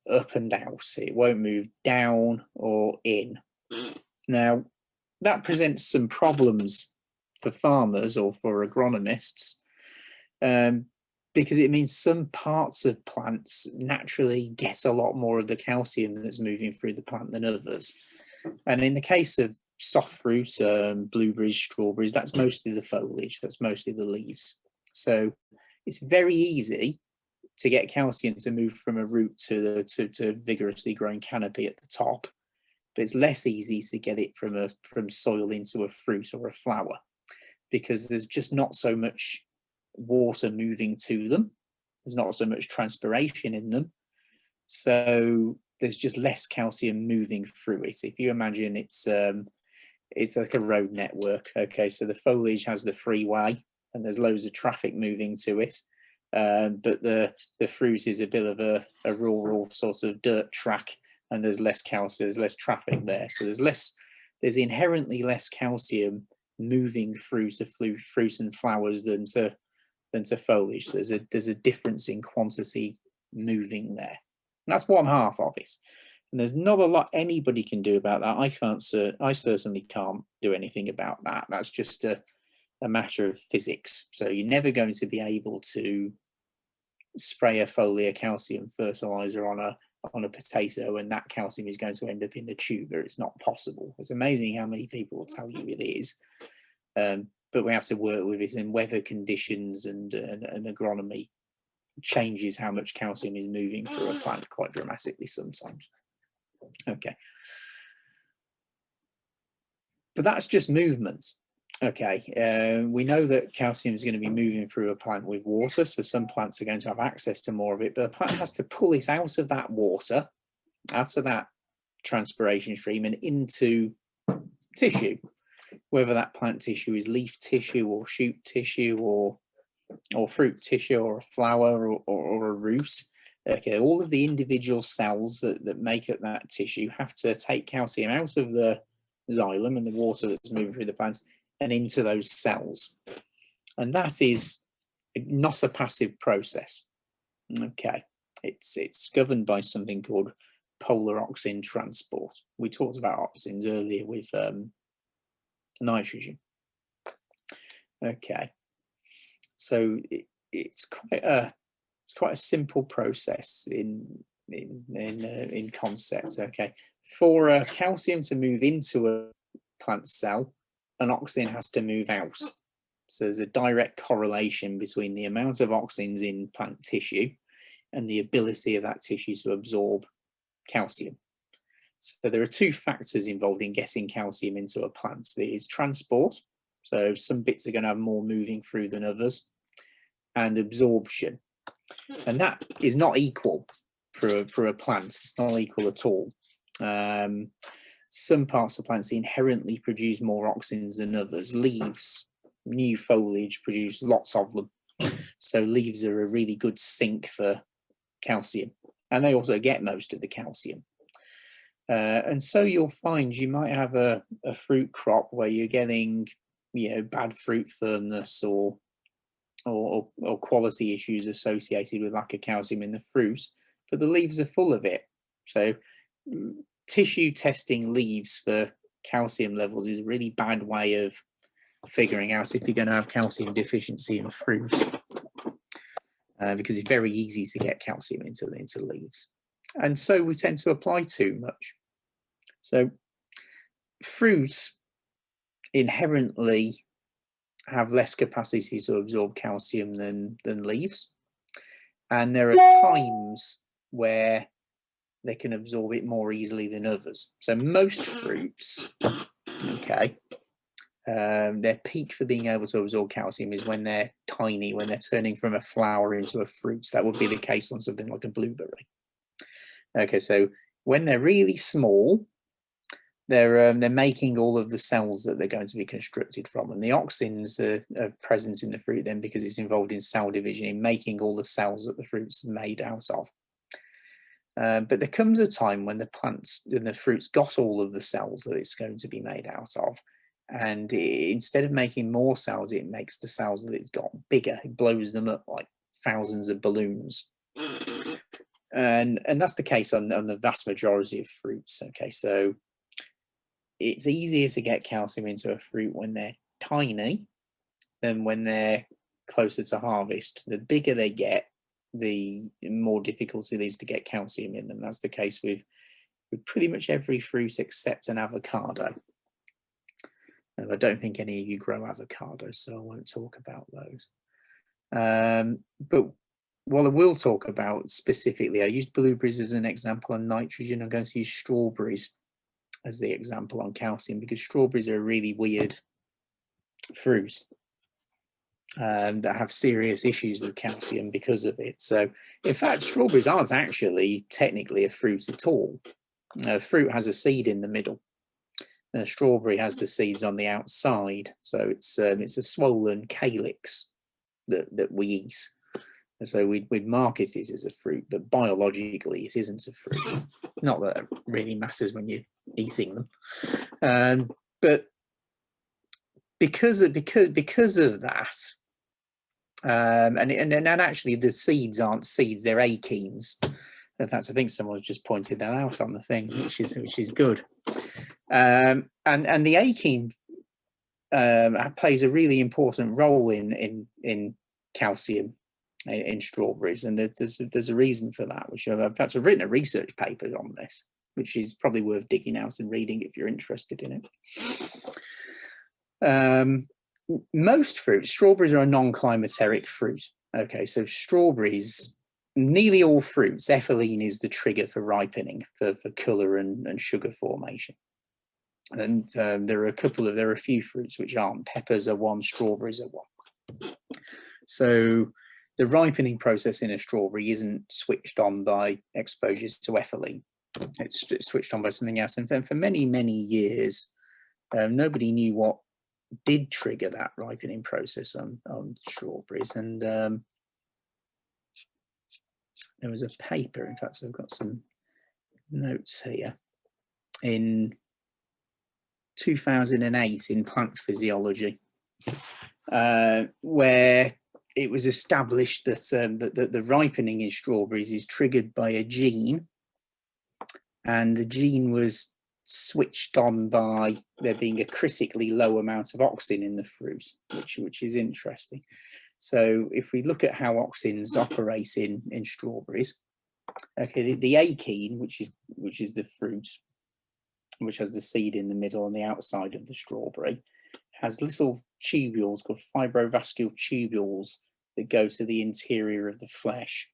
S1: Up and out. It won't move down or in. Now, that presents some problems for farmers or for agronomists, because it means some parts of plants naturally get a lot more of the calcium that's moving through the plant than others. And in the case of soft fruits, blueberries, strawberries, that's mostly the foliage, that's mostly the leaves. So it's very easy to get calcium to move from a root to vigorously growing canopy at the top, but it's less easy to get it from soil into a fruit or a flower, because there's just not so much water moving to them. There's not so much transpiration in them. So there's just less calcium moving through it. If you imagine it's like a road network. Okay, so the foliage has the freeway and there's loads of traffic moving to it. But the fruit is a bit of a rural sort of dirt track, and there's less calcium, there's less traffic there. So there's inherently less calcium moving through to fruit and flowers than to foliage. So there's a difference in quantity moving there. And that's one half of it. And there's not a lot anybody can do about that. I certainly can't do anything about that. That's just a matter of physics. So you're never going to be able to spray a foliar calcium fertilizer on a potato and that calcium is going to end up in the tuber. It's not possible. It's amazing how many people will tell you it is. But we have to work with it, and weather conditions and agronomy changes how much calcium is moving through a plant quite dramatically sometimes. Okay. But that's just movement. Okay, we know that calcium is going to be moving through a plant with water, so some plants are going to have access to more of it, but a plant has to pull it out of that water, out of that transpiration stream and into tissue, whether that plant tissue is leaf tissue or shoot tissue or fruit tissue or a flower or a root. Okay, all of the individual cells that make up that tissue have to take calcium out of the xylem and the water that's moving through the plants and into those cells. And that is not a passive process. Okay, it's governed by something called polar auxin transport. We talked about auxins earlier with nitrogen. Okay, so it's quite a simple process in concept. Okay, for calcium to move into a plant cell, an auxin has to move out. So there's a direct correlation between the amount of auxins in plant tissue and the ability of that tissue to absorb calcium. So there are two factors involved in getting calcium into a plant. There is transport, so some bits are going to have more moving through than others, and absorption. And that is not equal for a plant. It's not equal at all. Some parts of plants inherently produce more auxins than others. Leaves, new foliage, produce lots of them. So leaves are a really good sink for calcium, and they also get most of the calcium. And so you'll find you might have a fruit crop where you're getting, bad fruit firmness or quality issues associated with lack of calcium in the fruit, but the leaves are full of it. So tissue testing leaves for calcium levels is a really bad way of figuring out if you're going to have calcium deficiency in fruit, because it's very easy to get calcium into leaves. And so we tend to apply too much. So fruits inherently have less capacity to absorb calcium than leaves. And there are times where they can absorb it more easily than others. So most fruits, okay, their peak for being able to absorb calcium is when they're tiny, when they're turning from a flower into a fruit. That would be the case on something like a blueberry. Okay, so when they're really small, they're making all of the cells that they're going to be constructed from, and the auxins are present in the fruit then because it's involved in cell division, in making all the cells that the fruit's made out of. But there comes a time when the fruit's got all of the cells that it's going to be made out of, and instead of making more cells, it makes the cells that it's got bigger. It blows them up like thousands of balloons. And that's the case on the vast majority of fruits. Okay, so it's easier to get calcium into a fruit when they're tiny than when they're closer to harvest. The bigger they get, the more difficult it is to get calcium in them. That's the case with pretty much every fruit except an avocado. And I don't think any of you grow avocados, so I won't talk about those. But what I will talk about specifically, I used blueberries as an example on nitrogen. I'm going to use strawberries as the example on calcium, because strawberries are a really weird fruit that have serious issues with calcium because of it. So in fact, strawberries aren't actually technically a fruit at all. Fruit has a seed in the middle, and a strawberry has the seeds on the outside. So it's a swollen calyx that we eat. And so we'd market it as a fruit, but biologically it isn't a fruit. Not that it really matters when you're eating them, but because of that, and actually the seeds aren't seeds; they're achenes. In fact, I think someone's just pointed that out on the thing, which is good. And the achene plays a really important role in calcium in strawberries, and there's a reason for that, which in fact I've written a research paper on this, which is probably worth digging out and reading if you're interested in it. Most fruits, strawberries are a non-climateric fruit. Okay, so strawberries, nearly all fruits, ethylene is the trigger for ripening, for colour and sugar formation. And there are a few fruits which aren't. Peppers are one, strawberries are one. So the ripening process in a strawberry isn't switched on by exposures to ethylene. It's switched on by something else. And for many, many years, nobody knew what did trigger that ripening process on strawberries. And there was a paper, in fact, so I've got some notes here, in 2008 in Plant Physiology, where it was established that the ripening in strawberries is triggered by a gene, and the gene was switched on by there being a critically low amount of auxin in the fruit, which is interesting. So if we look at how auxins operate in strawberries, okay, the achene, which is the fruit, which has the seed in the middle on the outside of the strawberry, has little tubules called fibrovascular tubules that go to the interior of the flesh.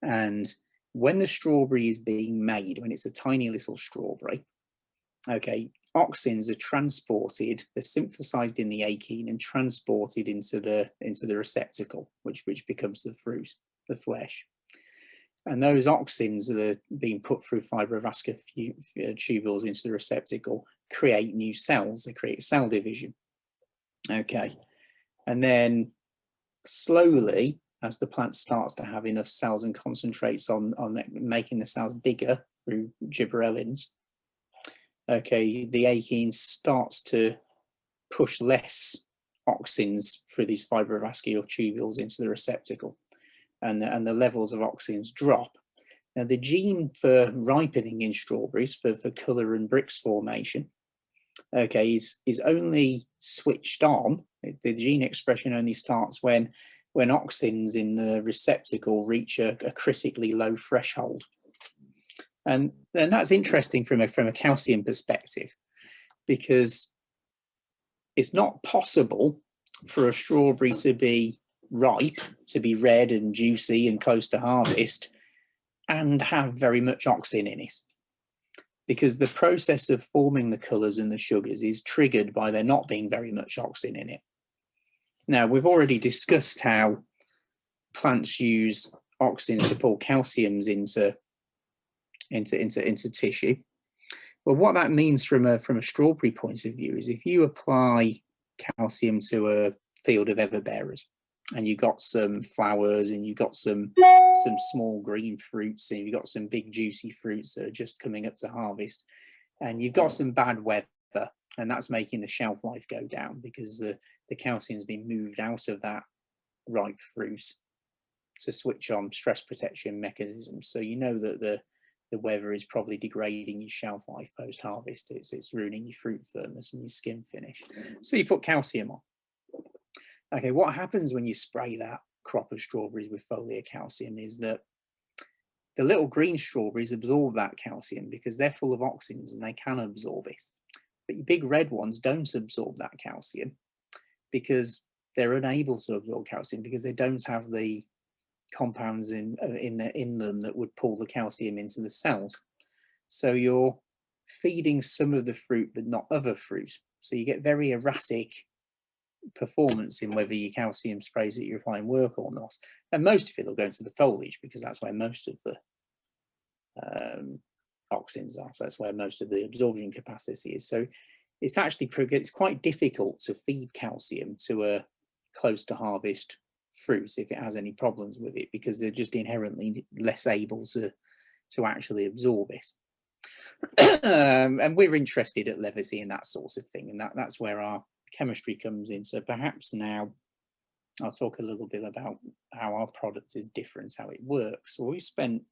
S1: And when the strawberry is being made, when it's a tiny little strawberry, okay, auxins are transported, they're synthesized in the achene and transported into the receptacle, which becomes the fruit, the flesh. And those auxins that are being put through fibrovascular tubules into the receptacle create new cells. They create cell division. Okay, and then slowly, as the plant starts to have enough cells and concentrates on making the cells bigger through gibberellins, okay, the achene starts to push less auxins through these fibrovascular tubules into the receptacle, and the levels of auxins drop. Now, the gene for ripening in strawberries, for colour and bricks formation, okay, is only switched on. The gene expression only starts when auxins in the receptacle reach a critically low threshold. And that's interesting from a calcium perspective, because it's not possible for a strawberry to be ripe, to be red and juicy and close to harvest, and have very much auxin in it, because the process of forming the colours and the sugars is triggered by there not being very much auxin in it. Now, we've already discussed how plants use auxins to pull calciums into tissue, Well, what that means from a strawberry point of view is if you apply calcium to a field of everbearers and you got some flowers and you got some small green fruits and you've got some big juicy fruits that are just coming up to harvest, and you've got some bad weather, and that's making the shelf life go down because the calcium's been moved out of that ripe fruit to switch on stress protection mechanisms. So you know that the weather is probably degrading your shelf life post harvest. It's ruining your fruit firmness and your skin finish. So you put calcium on. Okay, what happens when you spray that crop of strawberries with foliar calcium is that the little green strawberries absorb that calcium because they're full of auxins and they can absorb it. But your big red ones don't absorb that calcium because they're unable to absorb calcium because they don't have the compounds in them that would pull the calcium into the cells. So you're feeding some of the fruit but not other fruit. So you get very erratic performance in whether your calcium sprays that you're applying work or not. And most of it will go into the foliage because that's where most of the auxins are. So that's where most of the absorption capacity is. So it's actually quite difficult to feed calcium to a close to harvest fruit if it has any problems with it because they're just inherently less able to actually absorb it. And we're interested at Levity in that sort of thing, and that's where our chemistry comes in. So perhaps now I'll talk a little bit about how our product is different, how it works. So we spent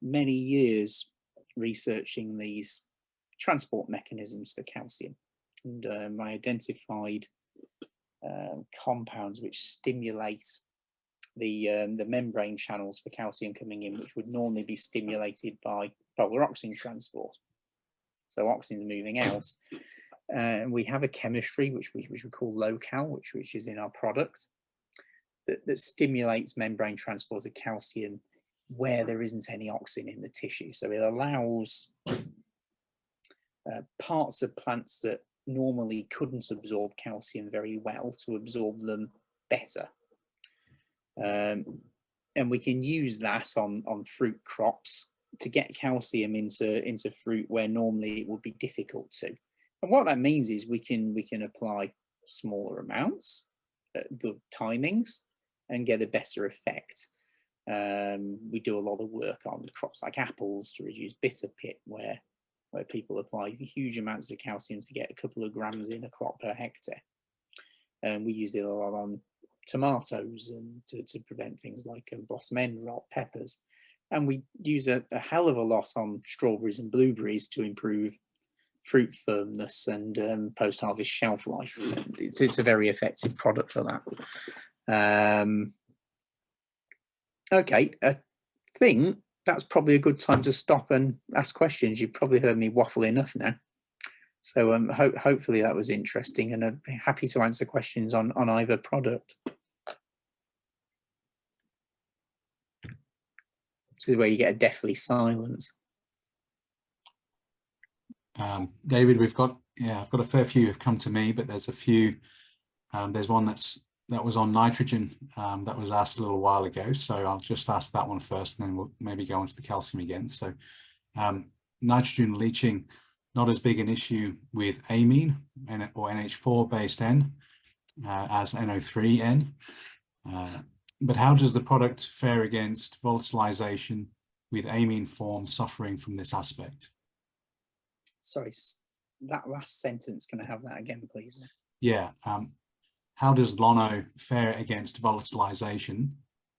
S1: many years researching these transport mechanisms for calcium, and I identified compounds which stimulate the membrane channels for calcium coming in, which would normally be stimulated by polar auxin transport. So auxins moving out. We have a chemistry which we call local, which is in our product, that stimulates membrane transport of calcium where there isn't any auxin in the tissue. So it allows parts of plants that normally couldn't absorb calcium very well to absorb them better. And we can use that on fruit crops to get calcium into fruit where normally it would be difficult to. And what that means is we can apply smaller amounts at good timings and get a better effect. We do a lot of work on crops like apples to reduce bitter pit, where people apply huge amounts of calcium to get a couple of grams in a crop per hectare. And we use it a lot on tomatoes and to prevent things like blossom end rot, peppers. And we use a hell of a lot on strawberries and blueberries to improve fruit firmness and post-harvest shelf life. It's a very effective product for that. Okay, I think that's probably a good time to stop and ask questions. You've probably heard me waffle enough now. So hopefully that was interesting, and I'd be happy to answer questions on either product. This is where you get a deathly silence.
S2: David, I've got a fair few have come to me, but there's a few. There's one that was on nitrogen that was asked a little while ago, so I'll just ask that one first, and then we'll maybe go into the calcium again. So nitrogen leaching, not as big an issue with amine or NH4 based N as NO3N, but how does the product fare against volatilization with amine form suffering from this aspect?
S1: Sorry, that last sentence, can I have that again, please?
S2: Yeah. How does Lono fare against volatilization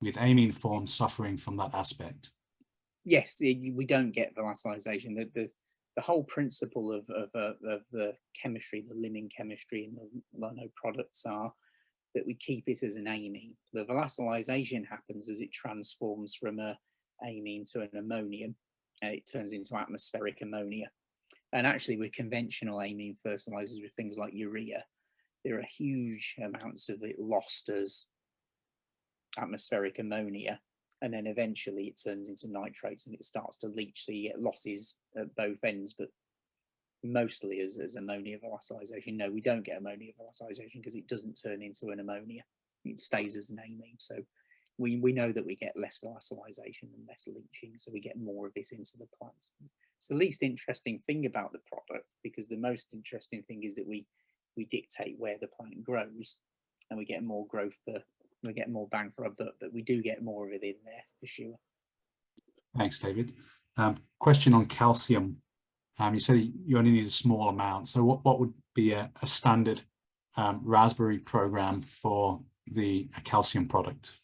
S2: with amine form suffering from that aspect?
S1: Yes, we don't get volatilization. The whole principle of the chemistry, the liming chemistry in the Lono products are that we keep it as an amine. The volatilization happens as it transforms from a amine to an ammonium, and it turns into atmospheric ammonia. And actually with conventional amine fertilizers, with things like urea, there are huge amounts of it lost as atmospheric ammonia, and then eventually it turns into nitrates and it starts to leach. So you get losses at both ends, but mostly as ammonia volatilization. No, we don't get ammonia volatilization because it doesn't turn into an ammonia. It stays as an amine. So we know that we get less volatilization and less leaching, so we get more of this into the plant. It's the least interesting thing about the product, because the most interesting thing is that we dictate where the plant grows, and we get more growth we get more bang for our buck, but we do get more of it in there for sure.
S2: Thanks, David. Question on calcium. You said you only need a small amount. So what would be a standard raspberry program for a calcium product?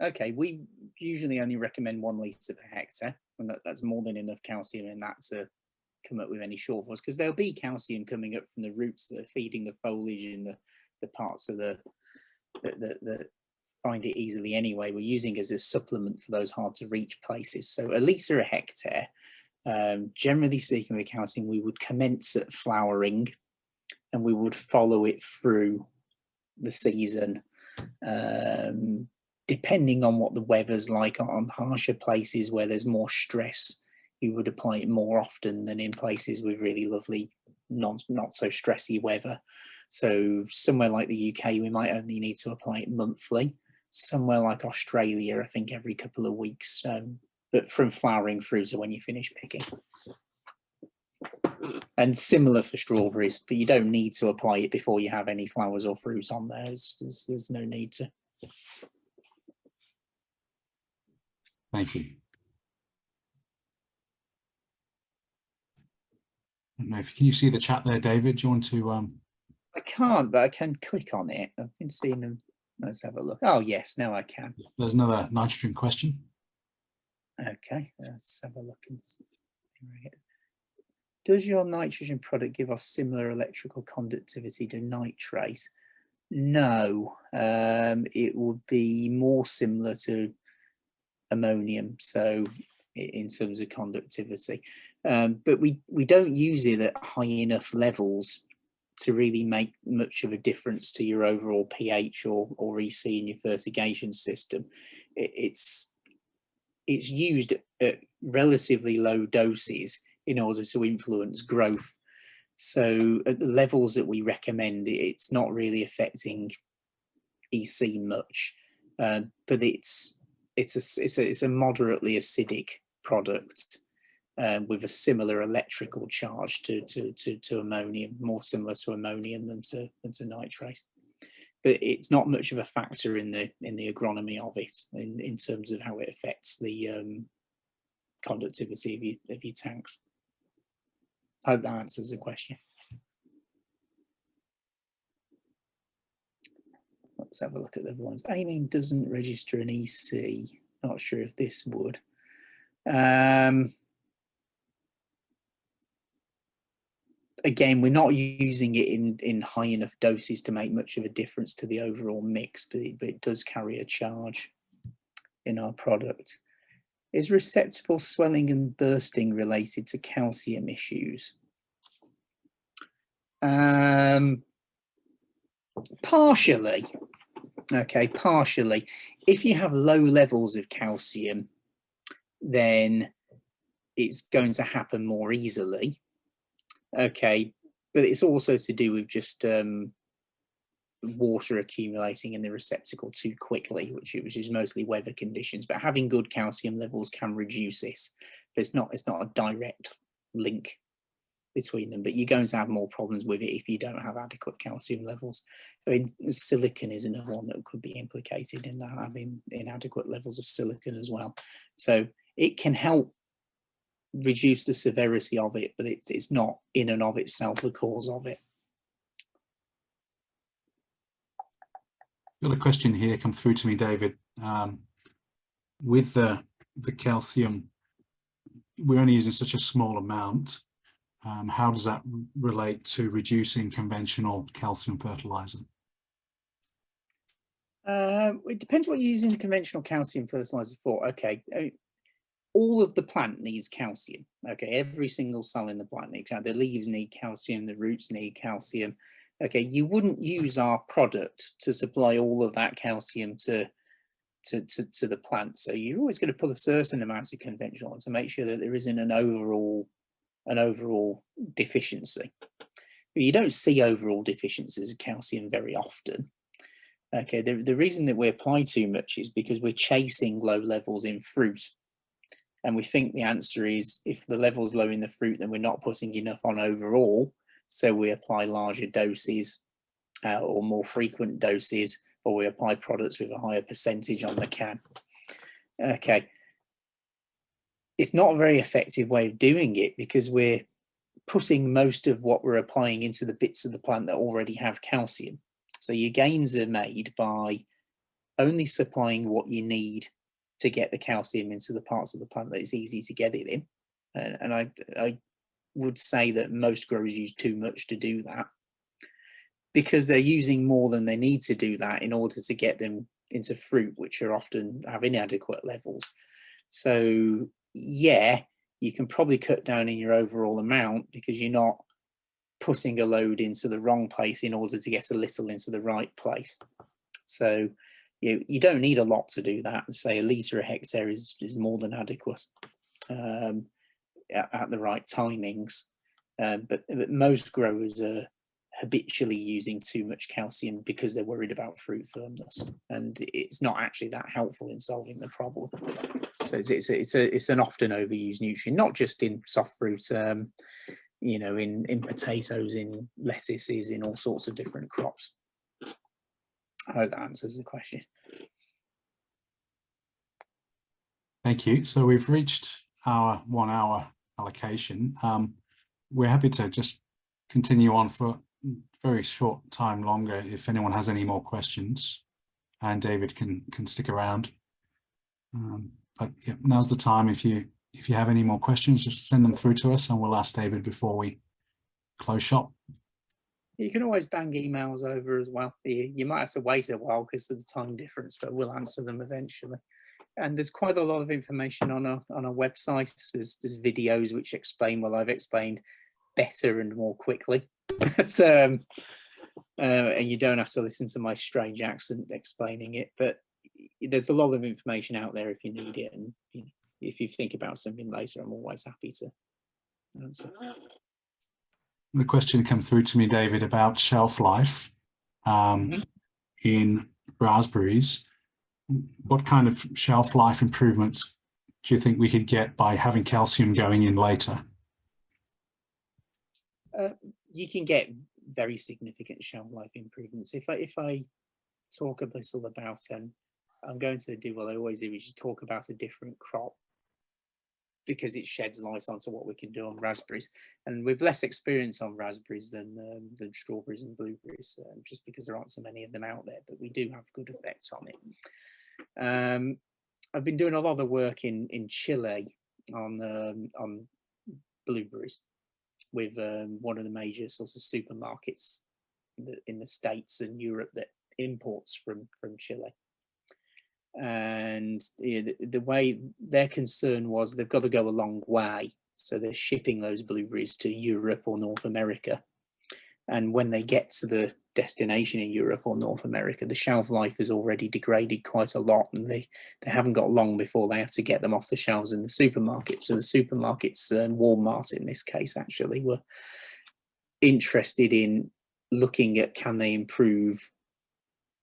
S1: Okay, we usually only recommend 1 litre per hectare, and that's more than enough calcium in that to come up with any shortfalls, because there'll be calcium coming up from the roots that are feeding the foliage in the parts of that find it easily anyway. We're using as a supplement for those hard to reach places. So 1 litre a hectare, generally speaking, with calcium, we would commence at flowering and we would follow it through the season, depending on what the weather's like. On harsher places where there's more stress, you would apply it more often than in places with really lovely not so stressy weather. So somewhere like the UK, we might only need to apply it monthly. Somewhere like Australia, I think every couple of weeks, but from flowering through to when you finish picking. And similar for strawberries, but you don't need to apply it before you have any flowers or fruit on there. There's no need to.
S2: Thank you. I don't know if can you see the chat there, David? Do you want to?
S1: I can't, but I can click on it. I've been seeing them. Let's have a look. Oh yes, now I can.
S2: There's another nitrogen question.
S1: Okay, let's have a look and see. Does your nitrogen product give off similar electrical conductivity to nitrate? No, it would be more similar to ammonium, so in terms of conductivity, but we don't use it at high enough levels to really make much of a difference to your overall pH or EC in your fertigation system. It's used at relatively low doses in order to influence growth. So at the levels that we recommend, it's not really affecting EC much, but it's a moderately acidic product with a similar electrical charge to ammonium, more similar to ammonium than to nitrate. But it's not much of a factor in the agronomy of it in terms of how it affects the conductivity of your tanks. I hope that answers the question. Let's have a look at the other ones. Amine doesn't register an EC. Not sure if this would. Again, we're not using it in high enough doses to make much of a difference to the overall mix, but it does carry a charge in our product. Is receptacle swelling and bursting related to calcium issues? Partially. Okay, partially. If you have low levels of calcium, then it's going to happen more easily. Okay, but it's also to do with just water accumulating in the receptacle too quickly, which is mostly weather conditions. But having good calcium levels can reduce this. But it's not a direct link between them, but you're going to have more problems with it if you don't have adequate calcium levels. I mean, silicon is another one that could be implicated in that, having inadequate levels of silicon as well. So it can help reduce the severity of it, but it's not in and of itself the cause of it.
S2: Got a question here come through to me, David. With the calcium, we're only using such a small amount. How does that relate to reducing conventional calcium fertilizer?
S1: It depends what you're using the conventional calcium fertilizer for. Okay, all of the plant needs calcium. Okay, every single cell in the plant needs calcium. The leaves need calcium, the roots need calcium. Okay, you wouldn't use our product to supply all of that calcium to the plant. So you're always going to put a certain amount of conventional to make sure that there isn't an overall deficiency. But you don't see overall deficiencies of calcium very often. Okay, the reason that we apply too much is because we're chasing low levels in fruit. And we think the answer is, if the level's low in the fruit, then we're not putting enough on overall. So we apply larger doses or more frequent doses, or we apply products with a higher percentage on the can. Okay. It's not a very effective way of doing it, because we're putting most of what we're applying into the bits of the plant that already have calcium. So your gains are made by only supplying what you need to get the calcium into the parts of the plant that it's easy to get it in. And I would say that most growers use too much to do that, because they're using more than they need to do that in order to get them into fruit, which are often have inadequate levels. So yeah, you can probably cut down in your overall amount, because you're not putting a load into the wrong place in order to get a little into the right place. So you don't need a lot to do that. Say a litre a hectare is more than adequate at the right timings. But most growers are habitually using too much calcium because they're worried about fruit firmness, and it's not actually that helpful in solving the problem. So it's an often overused nutrient, not just in soft fruit, you know, in potatoes, in lettuces, in all sorts of different crops. I hope that answers the question.
S2: Thank you. So we've reached our 1 hour allocation. We're happy to just continue on for a very short time longer if anyone has any more questions, and David can stick around. But yeah, now's the time. If you have any more questions, just send them through to us and we'll ask David before we close shop.
S1: You can always bang emails over as well. You might have to wait a while because of the time difference, but we'll answer them eventually. And there's quite a lot of information on our website. There's videos which explain what I've explained better and more quickly. But, and you don't have to listen to my strange accent explaining it. But there's a lot of information out there if you need it. And if you think about something later, I'm always happy to answer.
S2: The question came through to me, David, about shelf life in raspberries. What kind of shelf life improvements do you think we could get by having calcium going in later?
S1: You can get very significant shelf life improvements. If I talk a little about, I'm going to do what I always do, which is talk about a different crop, because it sheds light onto what we can do on raspberries. And with less experience on raspberries than strawberries and blueberries, just because there aren't so many of them out there, but we do have good effects on it. I've been doing a lot of work in Chile on blueberries with one of the major sorts of supermarkets in the States and Europe that imports from Chile. And the way their concern was, they've got to go a long way, so they're shipping those blueberries to Europe or North America, and when they get to the destination in Europe or North America, the shelf life has already degraded quite a lot, and they haven't got long before they have to get them off the shelves in the supermarket. So the supermarkets, Walmart in this case, actually were interested in looking at, can they improve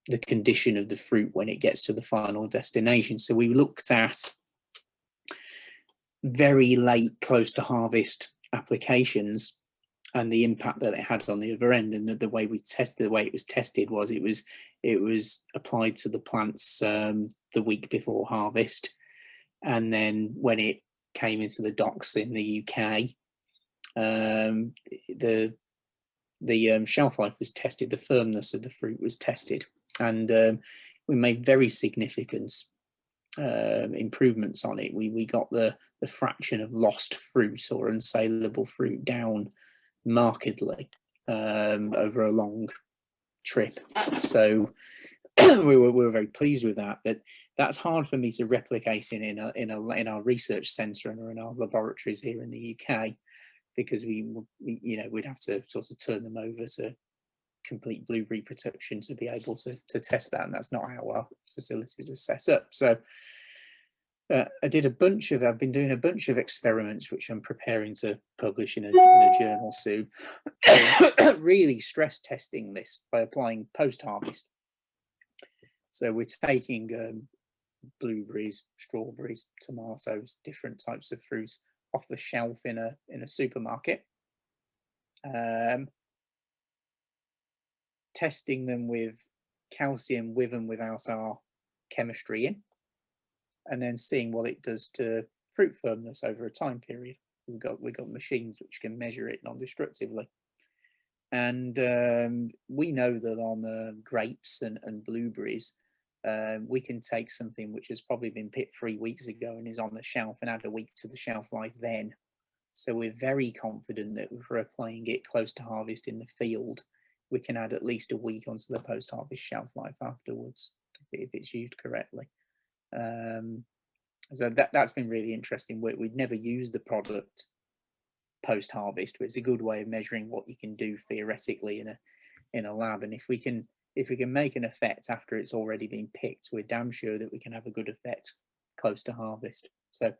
S1: the condition of the fruit when it gets to the final destination. So we looked at very late, close to harvest applications and the impact that it had on the other end. And the way it was tested was it was applied to the plants the week before harvest, and then when it came into the docks in the UK, the shelf life was tested, the firmness of the fruit was tested, and we made very significant improvements on it. We got the fraction of lost fruit or unsaleable fruit down markedly over a long trip. So we were very pleased with that. But that's hard for me to replicate in our research centre or in our laboratories here in the UK, because we'd have to sort of turn them over to complete blueberry protection to be able to test that, and that's not how our facilities are set up. So I've been doing a bunch of experiments which I'm preparing to publish in a journal soon, really stress testing this by applying post-harvest. So we're taking blueberries, strawberries, tomatoes, different types of fruits off the shelf in a supermarket. Testing them with calcium with and without our chemistry in, and then seeing what it does to fruit firmness over a time period. We've got machines which can measure it non-destructively, and we know that on the grapes and blueberries, we can take something which has probably been picked 3 weeks ago and is on the shelf and add a week to the shelf life then. So we're very confident that if we're applying it close to harvest in the field, we can add at least a week onto the post-harvest shelf life afterwards if it's used correctly. So that's been really interesting. We'd never used the product post-harvest, but it's a good way of measuring what you can do theoretically in a lab. And if we can make an effect after it's already been picked, we're damn sure that we can have a good effect close to harvest. So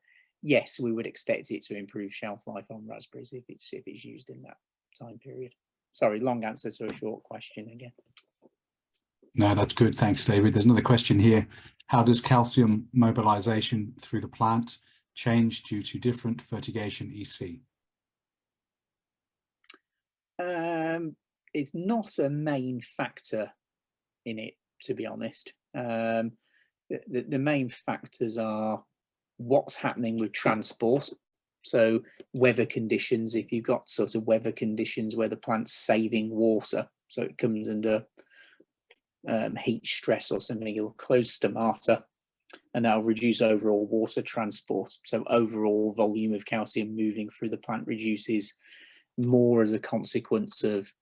S1: yes, we would expect it to improve shelf life on raspberries if it's used in that time period. Sorry, long answer to a short question again.
S2: No, that's good. Thanks, David. There's another question here. How does calcium mobilization through the plant change due to different fertigation EC?
S1: It's not a main factor in it, to be honest. The main factors are what's happening with transport. So weather conditions, if you've got sort of weather conditions where the plant's saving water, so it comes under heat stress or something, it'll close stomata and that'll reduce overall water transport. So overall volume of calcium moving through the plant reduces more as a consequence of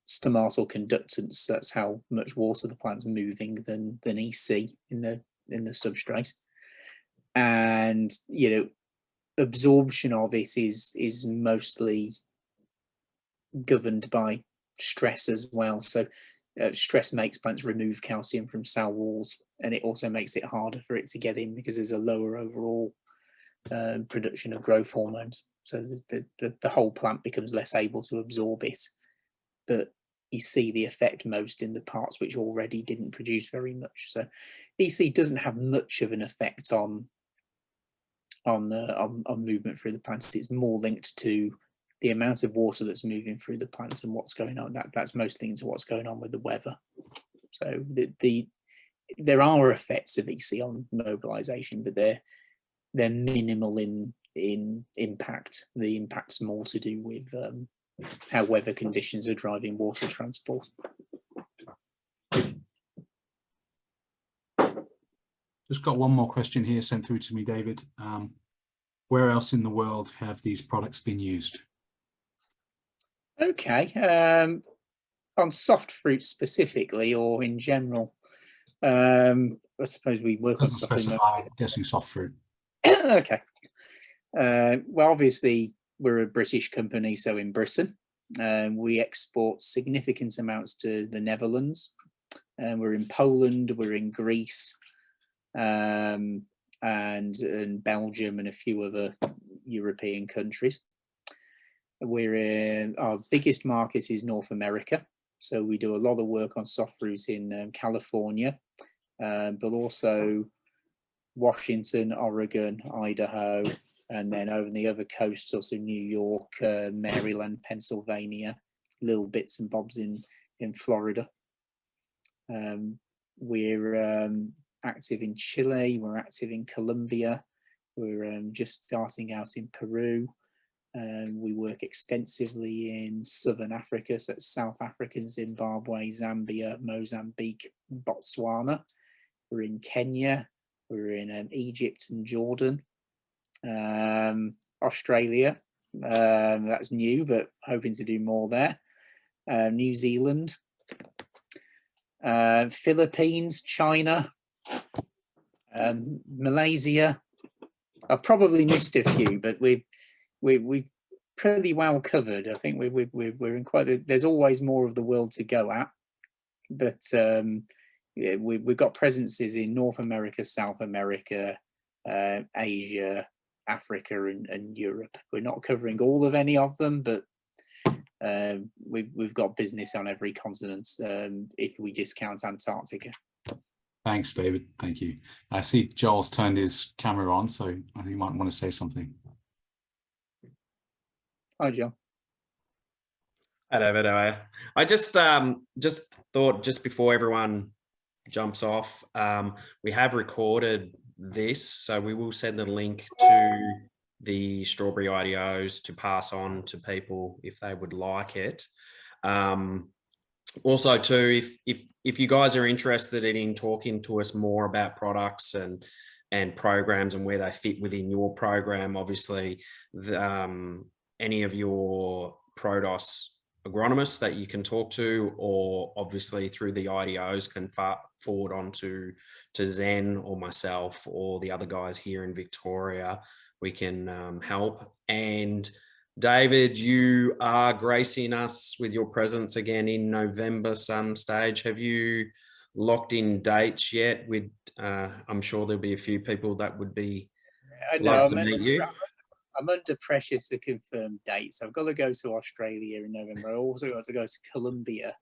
S1: stomatal conductance. That's how much water the plant's moving than EC in the substrate. And absorption of it is mostly governed by stress as well. So stress makes plants remove calcium from cell walls, and it also makes it harder for it to get in because there's a lower overall production of growth hormones. So the whole plant becomes less able to absorb it. But you see the effect most in the parts which already didn't produce very much. So EC doesn't have much of an effect on movement through the plants. It's more linked to the amount of water that's moving through the plants and what's going on. That's mostly into what's going on with the weather. So there are effects of EC on mobilization, but they're minimal in impact. The impact's more to do with how weather conditions are driving water transport.
S2: Just got one more question here sent through to me, David. Where else in the world have these products been used?
S1: Okay, on soft fruit specifically, or in general? I suppose we work on
S2: Doesn't specify. I'm guessing soft fruit.
S1: Okay. Well, obviously we're a British company, so in Britain, we export significant amounts to the Netherlands. We're in Poland, we're in Greece, and Belgium and a few other European countries. We're in, our biggest market is North America, so we do a lot of work on soft fruit in California, but also Washington, Oregon, Idaho, and then over the other coasts, also New York, Maryland, Pennsylvania, little bits and bobs in Florida. We're active in Chile, we're active in Colombia, we're just starting out in Peru. We work extensively in Southern Africa, so it's South Africa, Zimbabwe, Zambia, Mozambique, Botswana. We're in Kenya, we're in Egypt and Jordan. Australia, that's new, but hoping to do more there. New Zealand, Philippines, China, Malaysia. I've probably missed a few, but we've pretty well covered. I think we're in quite. There's always more of the world to go at, but yeah, we've got presences in North America, South America, Asia, Africa, and Europe. We're not covering all of any of them, but we've got business on every continent if we discount Antarctica.
S2: Thanks, David. Thank you. I see Joel's turned his camera on, so I think you might want to say something.
S1: Hi, Joel.
S3: Hi, David. How are you? I just thought, just before everyone jumps off, we have recorded this, so we will send a link to the strawberry IDOs to pass on to people if they would like it. Also, too, if you guys are interested in talking to us more about products and programs and where they fit within your program, obviously, any of your Prodos agronomists that you can talk to, or obviously through the IDOs can forward on to Zen or myself or the other guys here in Victoria, we can help. And David, you are gracing us with your presence again in November some stage. Have you locked in dates yet? With I'm sure there'll be a few people that would be love to meet you.
S1: I'm under pressure to confirm dates. I've got to go to Australia in November. I also got to go to Colombia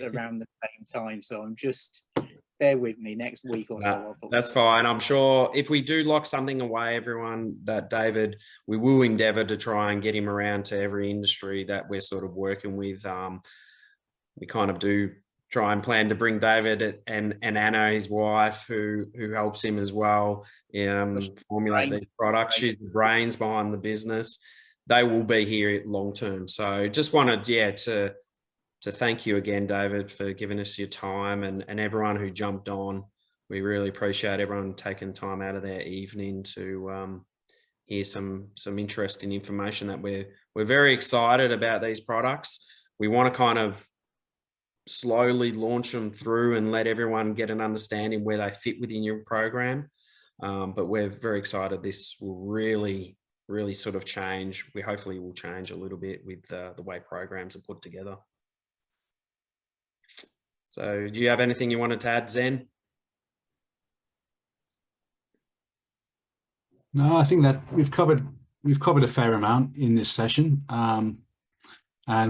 S1: around the same time. So I'm just, bear with me, next week or so.
S3: That's fine. I'm sure if we do lock something away, everyone, that David, we will endeavour to try and get him around to every industry that we're sort of working with. We kind of do try and plan to bring David and Anna, his wife, who helps him as well, formulate these products. She's the brains behind the business. They will be here long term. So just wanted, to thank you again, David, for giving us your time, and everyone who jumped on. We really appreciate everyone taking time out of their evening to hear some interesting information. That we're very excited about these products. We want to kind of slowly launch them through and let everyone get an understanding where they fit within your program. But we're very excited. This will really sort of change. We hopefully will change a little bit with the way programs are put together. So do you have anything you wanted to add, Zen?
S2: No, I think that we've covered a fair amount in this session, and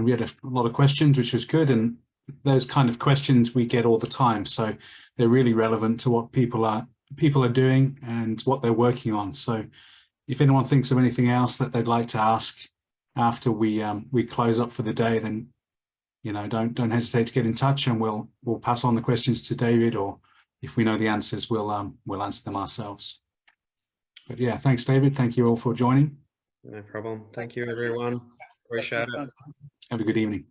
S2: we had a lot of questions, which was good. And those kind of questions we get all the time, so they're really relevant to what people are doing and what they're working on. So if anyone thinks of anything else that they'd like to ask after we close up for the day, then don't hesitate to get in touch, and we'll pass on the questions to David, or if we know the answers, we'll answer them ourselves. But yeah, thanks, David. Thank you all for joining.
S3: No problem. Thank you, everyone. Appreciate it.
S2: Have a good evening.